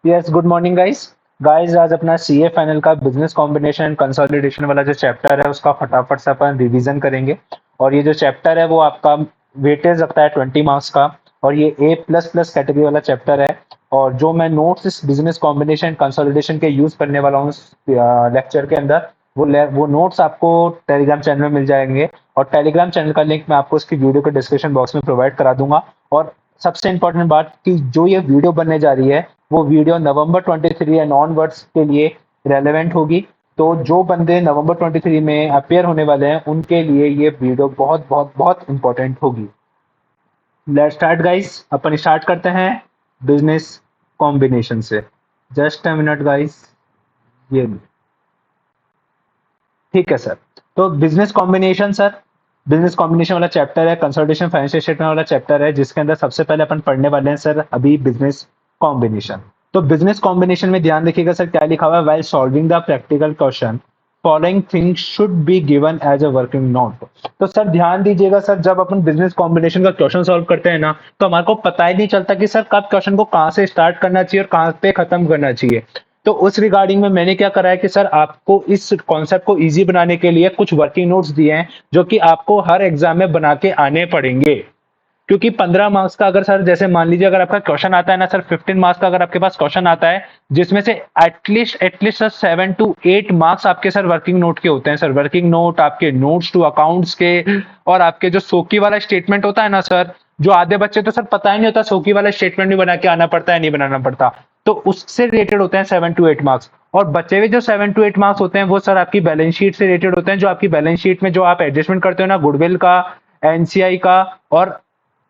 Yes, good morning guys. आज अपना CA final का बिजनेस कॉम्बिनेशन कंसोलिडेशन वाला जो चैप्टर है उसका फटाफट से अपन रिवीजन करेंगे। और ये जो चैप्टर है वो आपका वेटेज रखता है 20 मार्क्स का। और ये ए प्लस प्लस कैटेगरी वाला चैप्टर है। और जो मैं नोट्स इस बिजनेस कॉम्बिनेशन कंसोलिडेशन के यूज करने वाला हूँ लेक्चर के अंदर, वो नोट्स आपको टेलीग्राम चैनल में मिल जाएंगे। और टेलीग्राम चैनल का लिंक मैं आपको इसकी वीडियो के डिस्क्रिप्शन बॉक्स में प्रोवाइड करा दूंगा। और सबसे इंपॉर्टेंट बात कि जो ये वीडियो बनने जा रही है वो वीडियो नवंबर 23 एंड ऑनवर्ड्स के लिए रेलेवेंट होगी। तो जो बंदे नवंबर 23 में अपेयर होने वाले हैं उनके लिए ये वीडियो बहुत बहुत बहुत इंपॉर्टेंट होगी। Let's start guys, upon start करते हैं बिजनेस कॉम्बिनेशन से। Just a minute guys. ये ठीक है सर। तो बिजनेस कॉम्बिनेशन वाला चैप्टर है, कंसल्टेशन फाइनेंशियल स्टेटमेंट वाला चैप्टर है, जिसके अंदर सबसे पहले अपन पढ़ने वाले हैं सर अभी बिजनेस कॉम्बिनेशन। तो बिजनेस कॉम्बिनेशन में ध्यान रखिएगा सर क्या लिखा हुआ है, while solving the practical question following things should be given as a working note. तो सर ध्यान दीजिएगा सर, जब अपन बिजनेस कॉम्बिनेशन का क्वेश्चन सॉल्व करते हैं ना, तो हमारे को पता ही नहीं चलता कि सर कब क्वेश्चन को कहाँ से स्टार्ट करना चाहिए और कहाँ पे खत्म करना चाहिए। तो उस रिगार्डिंग में मैंने क्या करा है कि सर आपको इस कॉन्सेप्ट को इजी बनाने के लिए कुछ वर्किंग नोट्स दिए हैं जो कि आपको हर एग्जाम में बना के आने पड़ेंगे। क्योंकि 15 मार्क्स का अगर सर जैसे मान लीजिए अगर आपका क्वेश्चन आता है ना सर, 15 मार्क्स का अगर आपके पास क्वेश्चन आता है जिसमें से एटलीस्ट सर 7 to 8 मार्क्स आपके सर वर्किंग नोट के होते हैं सर। वर्किंग नोट आपके नोट्स टू अकाउंट्स के, और आपके जो सोकी वाला स्टेटमेंट होता है ना सर, जो आधे बच्चे तो सर पता ही नहीं होता सोकी वाला स्टेटमेंट भी बना के आना पड़ता है नहीं बनाना पड़ता, तो उससे रिलेटेड होते हैं 7 to 8 मार्क्स। और बचे हुए जो 7 to 8 मार्क्स होते हैं वो सर आपकी बैलेंस शीट से रिलेटेड होते हैं, जो आपकी बैलेंस शीट में जो आप एडजस्टमेंट करते हो ना, गुडविल का, एनसीआई का और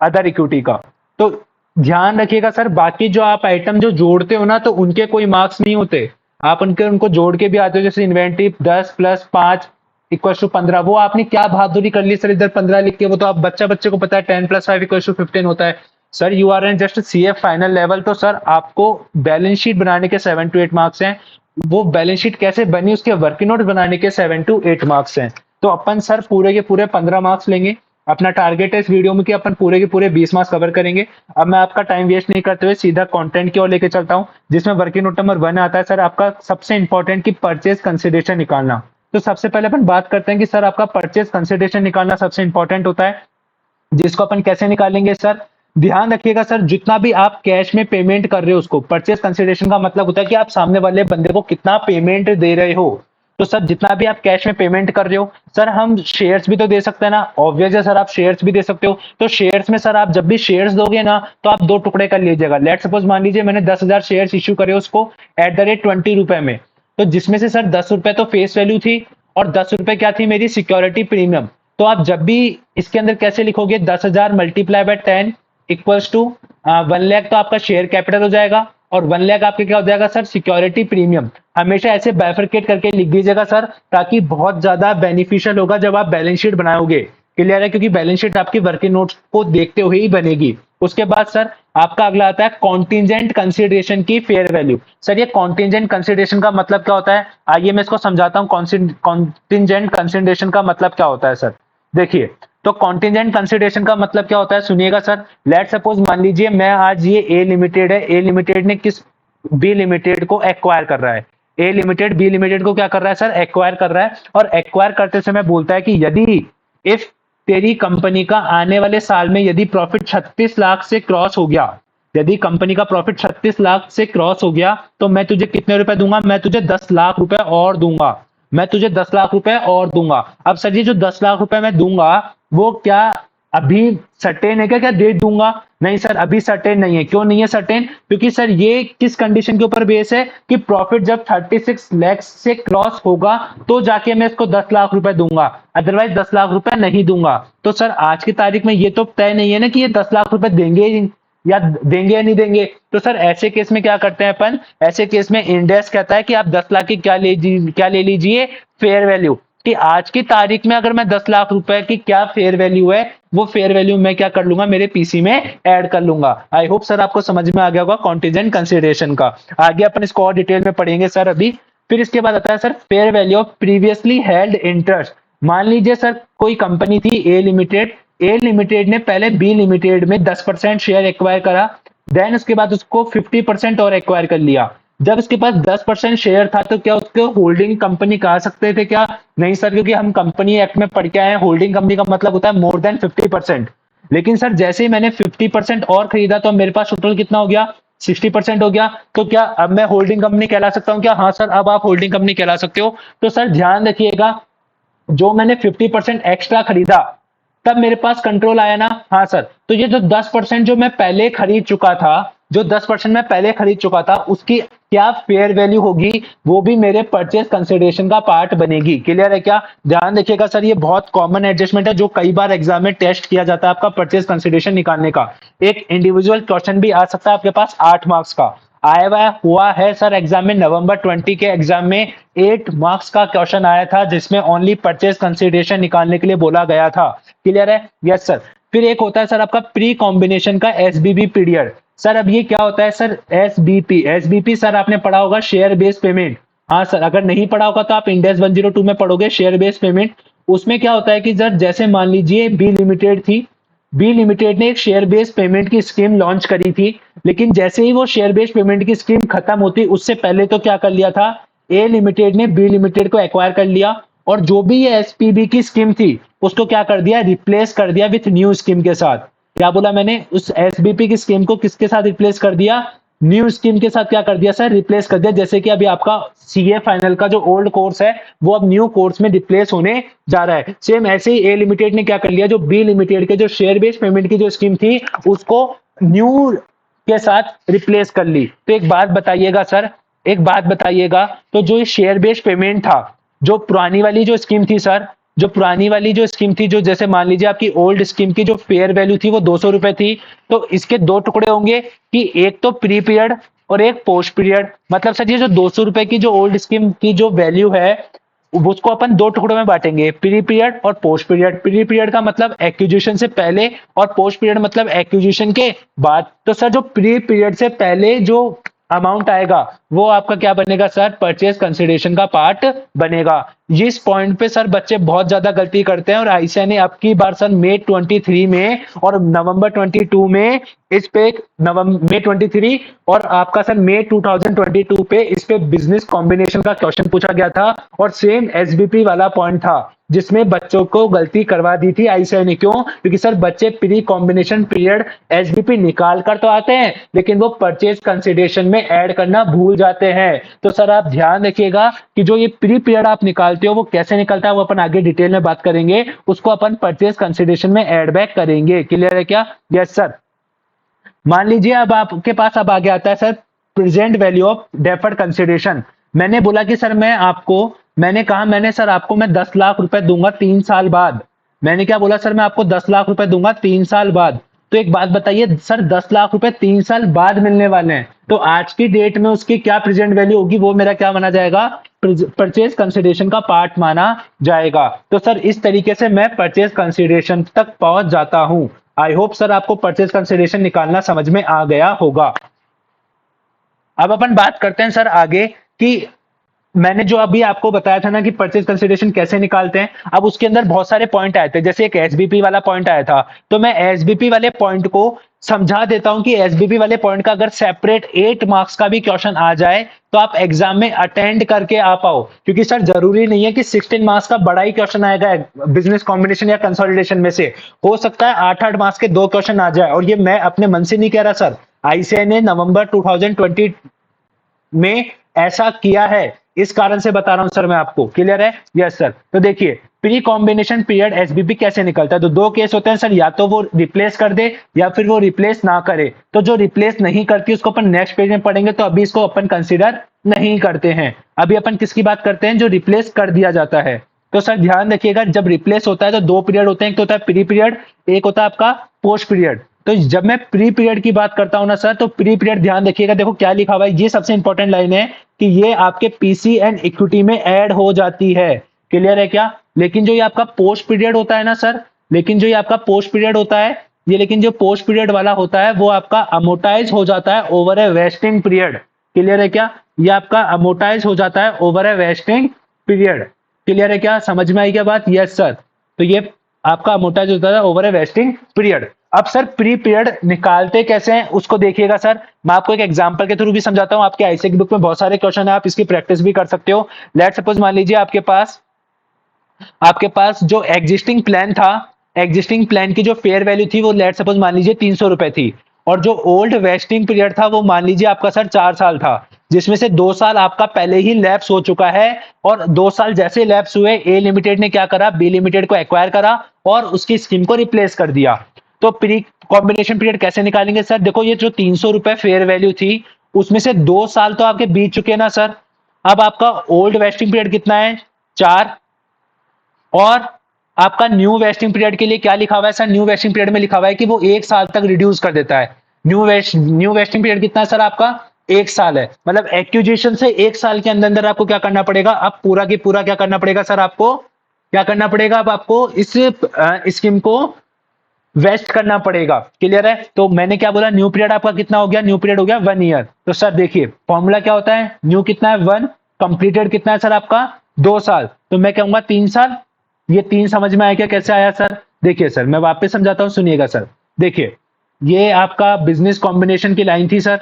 अदर इक्विटी का। तो ध्यान रखिएगा सर, बाकी जो आप आइटम जो जोड़ते हो ना तो उनके कोई मार्क्स नहीं होते। आप उनको जोड़ के भी आते हो, जैसे इन्वेंटरी 10 + 5 = 15। वो आपने क्या बहादुरी कर ली सर इधर 15 लिख के, वो तो आप बच्चे को पता है 10 + 5 = 15 होता है। Sir you are in just CF final level, तो सर आपको बैलेंस शीट बनाने के 7 to 8 मार्क्स हैं। वो बैलेंस शीट कैसे बनी उसके वर्किंग नोट बनाने के 7 to 8 मार्क्स हैं। तो अपन सर पूरे के पूरे 15 मार्क्स लेंगे। अपना टारगेट है इस वीडियो में कि अपन पूरे के पूरे 20 मार्क्स कवर करेंगे। अब मैं आपका टाइम वेस्ट नहीं करते हुए सीधा कंटेंट की ओर लेके चलता हूं, जिसमें वर्किंग नोट नंबर 1 आता है सर आपका सबसे इंपॉर्टेंट की परचेज कंसिडरेशन निकालना। तो सबसे पहले अपन बात करते हैं कि सर आपका परचेज कंसिडरेशन निकालना सबसे इंपॉर्टेंट होता है, जिसको अपन कैसे निकालेंगे सर। ध्यान रखिएगा सर, जितना भी आप कैश में पेमेंट कर रहे हो उसको परचेज कंसिडरेशन का मतलब होता है कि आप सामने वाले बंदे को कितना पेमेंट दे रहे हो। तो सर जितना भी आप कैश में पेमेंट कर रहे हो, सर हम शेयर्स भी तो दे सकते हैं ना, ऑब्वियस है सर आप शेयर्स भी दे सकते हो। तो शेयर्स में सर आप जब भी शेयर्स दोगे ना तो आप दो टुकड़े कर लीजिएगा। लेट सपोज मान लीजिए मैंने 10,000 शेयर्स इश्यू करे उसको @20 रुपए में। तो जिसमें से सर 10 रुपए तो फेस वैल्यू थी और 10 रुपए क्या थी, मेरी सिक्योरिटी प्रीमियम। तो आप जब भी इसके अंदर कैसे लिखोगे, 10,000 × 10 इक्वल्स टू 1 लाख, तो आपका शेयर कैपिटल हो जाएगा और 1 लाख आपके क्या हो जाएगा सर, सिक्योरिटी प्रीमियम। हमेशा ऐसे बाइफरकेट करके लिख दीजिएगा सर, ताकि बहुत ज्यादा बेनिफिशियल होगा जब आप बैलेंस शीट बनाओगे। क्लियर है, क्योंकि बैलेंस शीट आपकी वर्किंग नोट्स को देखते हुए ही बनेगी। उसके बाद सर आपका अगला आता है कॉन्टिजेंट कंसिडरेशन की फेयर वैल्यू। सर ये कॉन्टिजेंट कंसिडरेशन का मतलब क्या होता है, आइए मैं इसको समझाता हूँ। कॉन्टिजेंट कंसिडरेशन का मतलब क्या होता है सर, देखिए। तो कॉन्टिजेंट कंसिडरेशन का मतलब क्या होता है, सुनिएगा सर। लेट सपोज मान लीजिए मैं आज ये ए लिमिटेड है, ए लिमिटेड ने किस बी लिमिटेड को एक्वायर कर रहा है। ए लिमिटेड बी लिमिटेड को क्या कर रहा है सर, एक्वायर कर रहा है। और एक्वायर करते समय बोलता है कि यदि इफ तेरी कंपनी का आने वाले साल में यदि प्रॉफिट 36 लाख से क्रॉस हो गया, यदि कंपनी का प्रॉफिट 36 लाख से क्रॉस हो गया, तो मैं तुझे कितने रुपए दूंगा, मैं तुझे 10 लाख रुपए और दूंगा। मैं तुझे 10 लाख रुपए और दूंगा। अब सर ये जो 10 लाख रुपए मैं दूंगा वो क्या अभी सर्टेन है क्या, क्या दे दूंगा? नहीं सर, अभी सर्टेन नहीं है। क्यों नहीं है सर्टेन? क्योंकि सर ये किस कंडीशन के ऊपर बेस है कि प्रॉफिट जब 36 लाख से क्रॉस होगा तो जाके मैं इसको 10 लाख रुपए दूंगा, अदरवाइज 10 लाख रुपए नहीं दूंगा। तो सर आज की तारीख में ये तो तय नहीं है ना कि ये 10 लाख रुपए देंगे या देंगे या नहीं देंगे। तो सर ऐसे केस में क्या करते हैं अपन, ऐसे केस में इंडेक्स कहता है कि आप 10 लाख की क्या ले लीजिए, फेयर वैल्यू। कि आज की तारीख में अगर मैं 10 लाख रुपए की क्या फेयर वैल्यू है, वो फेयर वैल्यू मैं क्या कर लूंगा, मेरे पीसी में ऐड कर लूंगा। आई होप सर आपको समझ में आ गया होगा कॉन्टिजेंट कंसिडरेशन का। आगे अपन इसको और डिटेल में पढ़ेंगे सर अभी। फिर इसके बाद आता है sir fair value of previously held interest. मान लीजिए सर कोई कंपनी थी ए लिमिटेड, ए लिमिटेड ने पहले बी लिमिटेड में 10% शेयर एक्वायर करा। देन उसके बाद उसको 50% और एक्वायर कर लिया। जब उसके पास 10% शेयर था तो क्या उसको होल्डिंग कंपनी कहा सकते थे क्या? नहीं सर, क्योंकि हम कंपनी एक्ट में पढ़ के आए हैं, होल्डिंग कंपनी का मतलब होता है मोर देन 50%। लेकिन सर जैसे ही मैंने 50% और खरीदा तो मेरे पास टोटल कितना हो गया? 60% हो गया। तो क्या अब मैं होल्डिंग कंपनी कहला सकता हूँ क्या? हाँ सर, अब आप होल्डिंग कंपनी कहला सकते हो। तो सर ध्यान रखिएगा, जो मैंने 50% एक्स्ट्रा खरीदा तब मेरे पास कंट्रोल आया ना? हाँ सर। तो ये जो 10% जो मैं पहले खरीद चुका था, जो 10% मैं पहले खरीद चुका था, उसकी क्या फेयर वैल्यू होगी, वो भी मेरे परचेज कंसिडरेशन का पार्ट बनेगी। क्लियर है क्या? ध्यान देखिएगा सर, ये बहुत कॉमन एडजस्टमेंट है जो कई बार एग्जाम में टेस्ट किया जाता है आपका परचेज कंसिडरेशन निकालने का। एक इंडिविजुअल क्वेश्चन भी आ सकता है आपके पास 8 मार्क्स का। आया हुआ है सर एग्जाम में, नवंबर 20 के एग्जाम में 8 मार्क्स का क्वेश्चन आया था जिसमें ओनली परचेज कंसिडरेशन निकालने के लिए बोला गया था। क्लियर है? Yes sir. फिर एक होता है सर आपका प्री कॉम्बिनेशन का एसबीबी पीरियड। सर अब ये क्या होता है सर? एसबीपी, एसबीपी सर आपने पढ़ा होगा शेयर बेस्ड पेमेंट। हाँ सर, अगर नहीं पढ़ा होगा तो आप इंडेक्स 102 में पढ़ोगे शेयर बेस्ड पेमेंट। उसमें क्या होता है कि सर जैसे मान लीजिए बी लिमिटेड थी, बी लिमिटेड ने एक शेयर बेस्ड पेमेंट की स्कीम लॉन्च करी थी। लेकिन जैसे ही वो शेयर बेस्ड पेमेंट की स्कीम खत्म होती उससे पहले तो क्या कर लिया था, ए लिमिटेड ने बी लिमिटेड को एक्वायर कर लिया, और जो भी ये एसपीबी की स्कीम थी उसको क्या कर दिया, रिप्लेस कर दिया विथ न्यू स्कीम के साथ। क्या बोला मैंने? उस एसबीपी की स्कीम को किसके साथ रिप्लेस कर दिया? न्यू स्कीम के साथ क्या कर दिया सर? रिप्लेस कर दिया। जैसे कि अभी आपका सीए फाइनल का जो ओल्ड कोर्स है वो अब न्यू कोर्स में रिप्लेस होने जा रहा है। सेम ऐसे ही ए लिमिटेड ने क्या कर लिया, जो बी लिमिटेड के जो शेयर बेस्ड पेमेंट की जो स्कीम थी उसको न्यू के साथ रिप्लेस कर ली। तो एक बात बताइएगा सर, एक बात बताइएगा, तो जो ये शेयर बेस्ड पेमेंट था, जो पुरानी वाली जो स्कीम थी सर, जो पुरानी वाली जो स्कीम थी, जो जैसे मान लीजिए आपकी ओल्ड स्कीम की जो फेयर वैल्यू थी वो 200 रुपए थी, तो इसके दो टुकड़े होंगे कि एक तो प्री पीरियड और एक पोस्ट पीरियड। मतलब सर ये जो 200 रुपए की जो ओल्ड स्कीम की जो वैल्यू है उसको अपन दो टुकड़ों में बांटेंगे, प्री पीरियड और पोस्ट पीरियड। प्री पीरियड का मतलब एक्विजिशन से पहले और पोस्ट पीरियड मतलब एक्विजिशन के बाद। तो सर जो प्री पीरियड से पहले जो अमाउंट आएगा वो आपका क्या बनेगा सर? परचेज कंसिडरेशन का पार्ट बनेगा। इस पॉइंट पे सर बच्चे बहुत ज्यादा गलती करते हैं, और आईसीएआई ने अब की बार सर मई 23 में और नवंबर 22 में इस पे नवंबर मई 23 और आपका सर मई 2022 पे इस पे बिजनेस कॉम्बिनेशन का क्वेश्चन पूछा गया था, और सेम एसबीपी वाला पॉइंट था जिसमें बच्चों को गलती करवा दी थी आईसीएआई ने। क्यों? क्योंकि सर बच्चे प्री कॉम्बिनेशन पीरियड एसबीपी निकाल कर तो आते हैं लेकिन वो परचेज कंसिडरेशन में ऐड करना भूल जाते हैं। तो सर आप ध्यान रखिएगा कि जो ये प्री पीरियड आप निकालते हो वो कैसे निकलता है, वो अपन आगे डिटेल में बात करेंगे, उसको अपन परचेज कंसिडरेशन में ऐड बैक करेंगे। क्लियर है क्या? Yes sir. मान लीजिए अब आपके पास अब आगे आता है sir present value of deferred consideration. मैंने बोला कि सर मैं आपको, मैंने कहा मैंने सर आपको मैं 10 लाख रुपए दूंगा 3 साल बाद। मैंने क्या बोला सर? मैं आपको 10 लाख रुपए दूंगा 3 साल बाद। तो एक बात बताइए सर, 10 लाख रुपए 3 साल बाद मिलने वाले हैं, तो आज की डेट में उसकी क्या प्रेजेंट वैल्यू होगी? वो मेरा क्या माना जाएगा? परचेज कंसिडरेशन का पार्ट माना जाएगा। तो सर इस तरीके से मैं परचेज कंसिडरेशन तक पहुंच जाता हूं। आई होप सर आपको परचेज कंसिडरेशन निकालना समझ में आ गया होगा। अब अपन बात करते हैं सर आगे कि मैंने जो अभी आपको बताया था ना कि परचेज कंसिडरेशन कैसे निकालते हैं, अब उसके अंदर बहुत सारे पॉइंट आए थे। जैसे एक एसबीपी वाला पॉइंट आया था, तो मैं एसबीपी वाले पॉइंट को समझा देता हूं कि एसबीपी वाले पॉइंट का अगर सेपरेट 8 मार्क्स का भी क्वेश्चन आ जाए तो आप एग्जाम में अटेंड करके आ पाओ, क्योंकि सर जरूरी नहीं है कि 16 मार्क्स का बड़ा ही क्वेश्चन आएगा बिजनेस कॉम्बिनेशन या कंसोलिडेशन में से। हो सकता है 8-8 मार्क्स के दो क्वेश्चन आ जाए, और ये मैं अपने मन से नहीं कह रहा सर, आईसीएआई ने नवंबर 2020 में ऐसा किया है, इस कारण से बता रहा हूं सर मैं आपको। क्लियर है? Yes sir. तो देखिए प्री कॉम्बिनेशन पीरियड एसबीपी कैसे निकलता है, तो दो केस होते हैं सर, या तो वो रिप्लेस कर दे या फिर वो रिप्लेस ना करे। तो जो रिप्लेस नहीं करती उसको अपन नेक्स्ट पेज में पढ़ेंगे, तो अभी इसको अपन कंसीडर नहीं करते हैं। अभी अपन किसकी बात करते हैं? जो रिप्लेस कर दिया जाता है। तो सर ध्यान रखिएगा, जब रिप्लेस होता है तो दो पीरियड होते हैं, एक तो होता है प्री पीरियड, एक होता है आपका पोस्ट पीरियड। तो जब मैं प्री पीरियड की बात करता हूं ना सर, तो प्री पीरियड ध्यान रखिएगा, देखो क्या लिखा हुआ है, ये सबसे इंपॉर्टेंट लाइन है कि ये आपके पीसी एंड इक्विटी में ऐड हो जाती है। क्लियर है क्या? लेकिन जो ये आपका पोस्ट पीरियड होता है ना सर, लेकिन जो ये आपका पोस्ट पीरियड होता है ये, लेकिन जो पोस्ट पीरियड वाला होता है वो आपका अमोटाइज हो जाता है ओवर ए वेस्टिंग पीरियड। क्लियर है क्या? ये आपका अमोटाइज हो जाता है ओवर ए वेस्टिंग पीरियड। क्लियर है क्या? समझ में आई क्या बात? Yes sir. तो ये आपका अमोटाइज होता है ओवर ए वेस्टिंग पीरियड। अब सर प्री पीरियड निकालते कैसे हैं उसको देखिएगा सर, मैं आपको एक एग्जांपल के थ्रू भी समझाता हूं। आपके आईसीए की बुक में बहुत सारे क्वेश्चन है, आप इसकी प्रैक्टिस भी कर सकते हो। लेट सपोज मान लीजिए आपके पास जो एग्जिस्टिंग प्लान था, एग्जिस्टिंग प्लान की जो फेयर वैल्यू थी वो लेट सपोज मान लीजिए 300 रुपए थी, और जो ओल्ड वेस्टिंग पीरियड था वो मान लीजिए आपका सर 4 साल था, जिसमें से 2 साल आपका पहले ही लैप्स हो चुका है। और 2 साल जैसे लैप्स हुए, ए लिमिटेड ने क्या करा, बी लिमिटेड को एक्वायर करा और उसकी स्कीम को रिप्लेस कर दिया। तो प्री कॉम्बिनेशन पीरियड कैसे निकालेंगे सर? देखो ये जो 300 रुपए फेयर वैल्यू थी, उसमें से 2 साल तो आपके बीत चुके हैं ना सर। अब आपका ओल्ड वेस्टिंग पीरियड कितना है? 4। और आपका न्यू वेस्टिंग पीरियड के लिए क्या लिखा हुआ है सर? न्यू वेस्टिंग पीरियड में लिखा हुआ है कि वो 1 साल तक रिड्यूस कर देता है। न्यू वेस्टिंग पीरियड कितना है सर आपका? 1 साल है। मतलब एक्विजिशन से 1 साल के अंदर अंदर आपको क्या करना पड़ेगा? अब पूरा की पूरा क्या करना पड़ेगा सर? आपको क्या करना पड़ेगा? अब आपको इस स्कीम को वेस्ट करना पड़ेगा। क्लियर है? तो मैंने क्या बोला, न्यू पीरियड आपका कितना हो गया? न्यू पीरियड हो गया 1 ईयर। तो सर देखिए फॉर्मूला क्या होता है, न्यू कितना है 1, कंप्लीटेड कितना है सर आपका 2 साल, तो मैं कहूंगा 3 साल। ये 3 समझ में आया क्या? कैसे आया सर? देखिए सर मैं वापस समझाता हूं, सुनिएगा सर। देखिए ये आपका बिजनेस कॉम्बिनेशन की लाइन थी सर,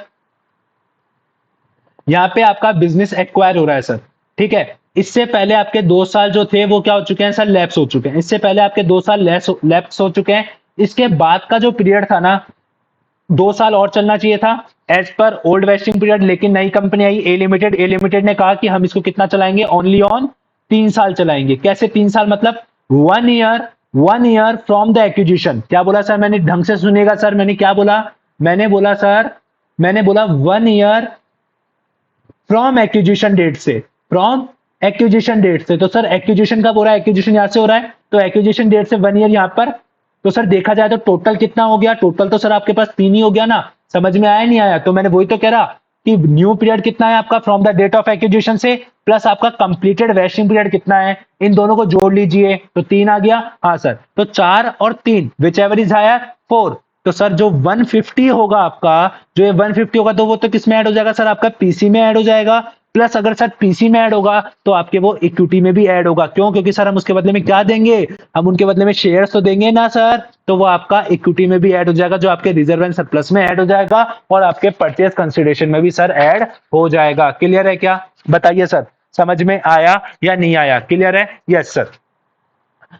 यहाँ पे आपका बिजनेस एक्वायर हो रहा है सर, ठीक है। इससे पहले आपके 2 साल जो थे वो क्या हो चुके हैं सर? लैप्स हो चुके हैं। इससे पहले आपके 2 साल लैप्स हो चुके हैं। इसके बाद का जो पीरियड था ना, 2 साल और चलना चाहिए था as per old vesting period, लेकिन नई कंपनी आई ए लिमिटेड ने कहा कि हम इसको कितना चलाएंगे? ओनली ऑन 3 साल चलाएंगे। कैसे 3 साल? मतलब 1 year, 1 year from the acquisition. क्या बोला सर मैंने? ढंग से सुनिएगा सर, मैंने क्या बोला? मैंने बोला सर, मैंने बोला 1 ईयर फ्रॉम एक्विजिशन डेट से, फ्रॉम एक्विजिशन डेट से। तो सर एक्विजिशन कब हो रहा है? एक्विजिशन यहां से हो रहा है, तो एक्विजिशन डेट से 1 ईयर यहां पर। तो सर देखा जाए तो टोटल कितना हो गया? टोटल तो सर आपके पास 3 ही हो गया ना। समझ में आया नहीं आया? तो मैंने वही तो कह रहा कि न्यू पीरियड कितना है आपका from the date of acquisition से, प्लस आपका कंप्लीटेड वेस्टिंग पीरियड कितना है, इन दोनों को जोड़ लीजिए तो 3 आ गया। हाँ सर, तो 4 और 3 विच एवर इज हायर 4। तो सर जो 150 होगा आपका, जो ये 150 होगा तो वो तो किस में ऐड हो जाएगा सर? आपका पीसी में ऐड हो जाएगा। प्लस अगर सर पीसी में ऐड होगा तो आपके वो इक्विटी में भी ऐड होगा। क्यों? क्योंकि सर हम उसके बदले में क्या देंगे? हम उनके बदले में शेयर्स तो देंगे ना सर। तो वो आपका इक्विटी में भी ऐड हो जाएगा, जो आपके रिजर्व एंड सरप्लस में ऐड हो जाएगा, और आपके परचेज कंसिडरेशन में भी सर ऐड हो जाएगा। क्लियर है क्या? बताइए सर, समझ में आया या नहीं आया? क्लियर है? Yes sir.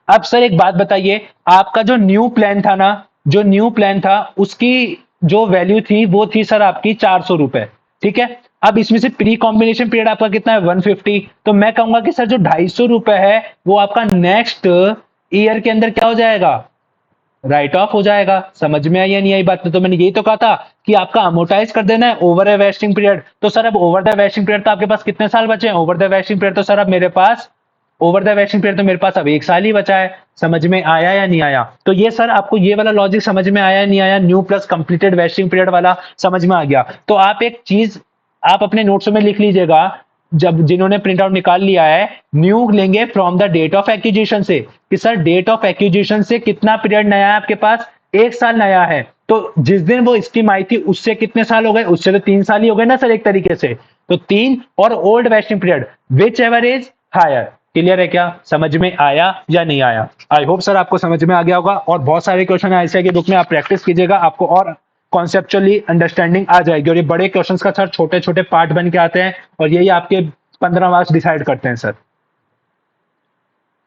अब सर एक बात बताइए, आपका जो न्यू प्लान था ना, जो न्यू प्लान था उसकी जो वैल्यू थी वो थी सर आपकी 400 रुपए, ठीक है। अब इसमें से प्री कॉम्बिनेशन पीरियड आपका कितना है? 150। तो मैं कहूंगा कि सर जो 250 रुपए है वो आपका नेक्स्ट ईयर के अंदर क्या हो जाएगा? राइट ऑफ हो जाएगा। समझ में आई या नहीं आई बात? तो मैंने यही तो कहा था कि आपका अमोटाइज कर देना है ओवर द वेस्टिंग पीरियड। तो सर अब ओवर द वेस्टिंग पीरियड तो आपके पास कितने साल बचे हैं? ओवर द वेस्टिंग पीरियड तो सर अब मेरे पास, ओवर द वेस्टिंग पीरियड तो मेरे पास अब 1 साल ही बचा है। समझ में आया या नहीं आया? तो ये सर आपको ये वाला लॉजिक समझ में आया या नहीं आया? New plus completed vesting period वाला समझ में आ गया? तो आप एक चीज आप अपने नोट्स में लिख लीजिएगा, जब जिन्होंने प्रिंट आउट निकाल लिया है, न्यू लेंगे from the date of acquisition से, कि सर डेट ऑफ एक्विजिशन से कितना पीरियड नया है आपके पास? 1 साल नया है। तो जिस दिन वो स्कीम आई थी उससे कितने साल हो गए? उससे तो 3 साल ही हो गए ना सर एक तरीके से। तो 3 और old vesting period whichever is higher. Clear है क्या? समझ में आया या नहीं आया? आई होप सर आपको समझ में आ गया होगा, और बहुत सारे क्वेश्चन है ऐसे की बुक में, आप प्रैक्टिस कीजिएगा, आपको और कॉन्सेप्चुअली अंडरस्टैंडिंग आ जाएगी। और ये बड़े क्वेश्चंस का सर छोटे छोटे पार्ट बन के आते हैं, और यही आपके 15 मार्क्स डिसाइड करते हैं सर।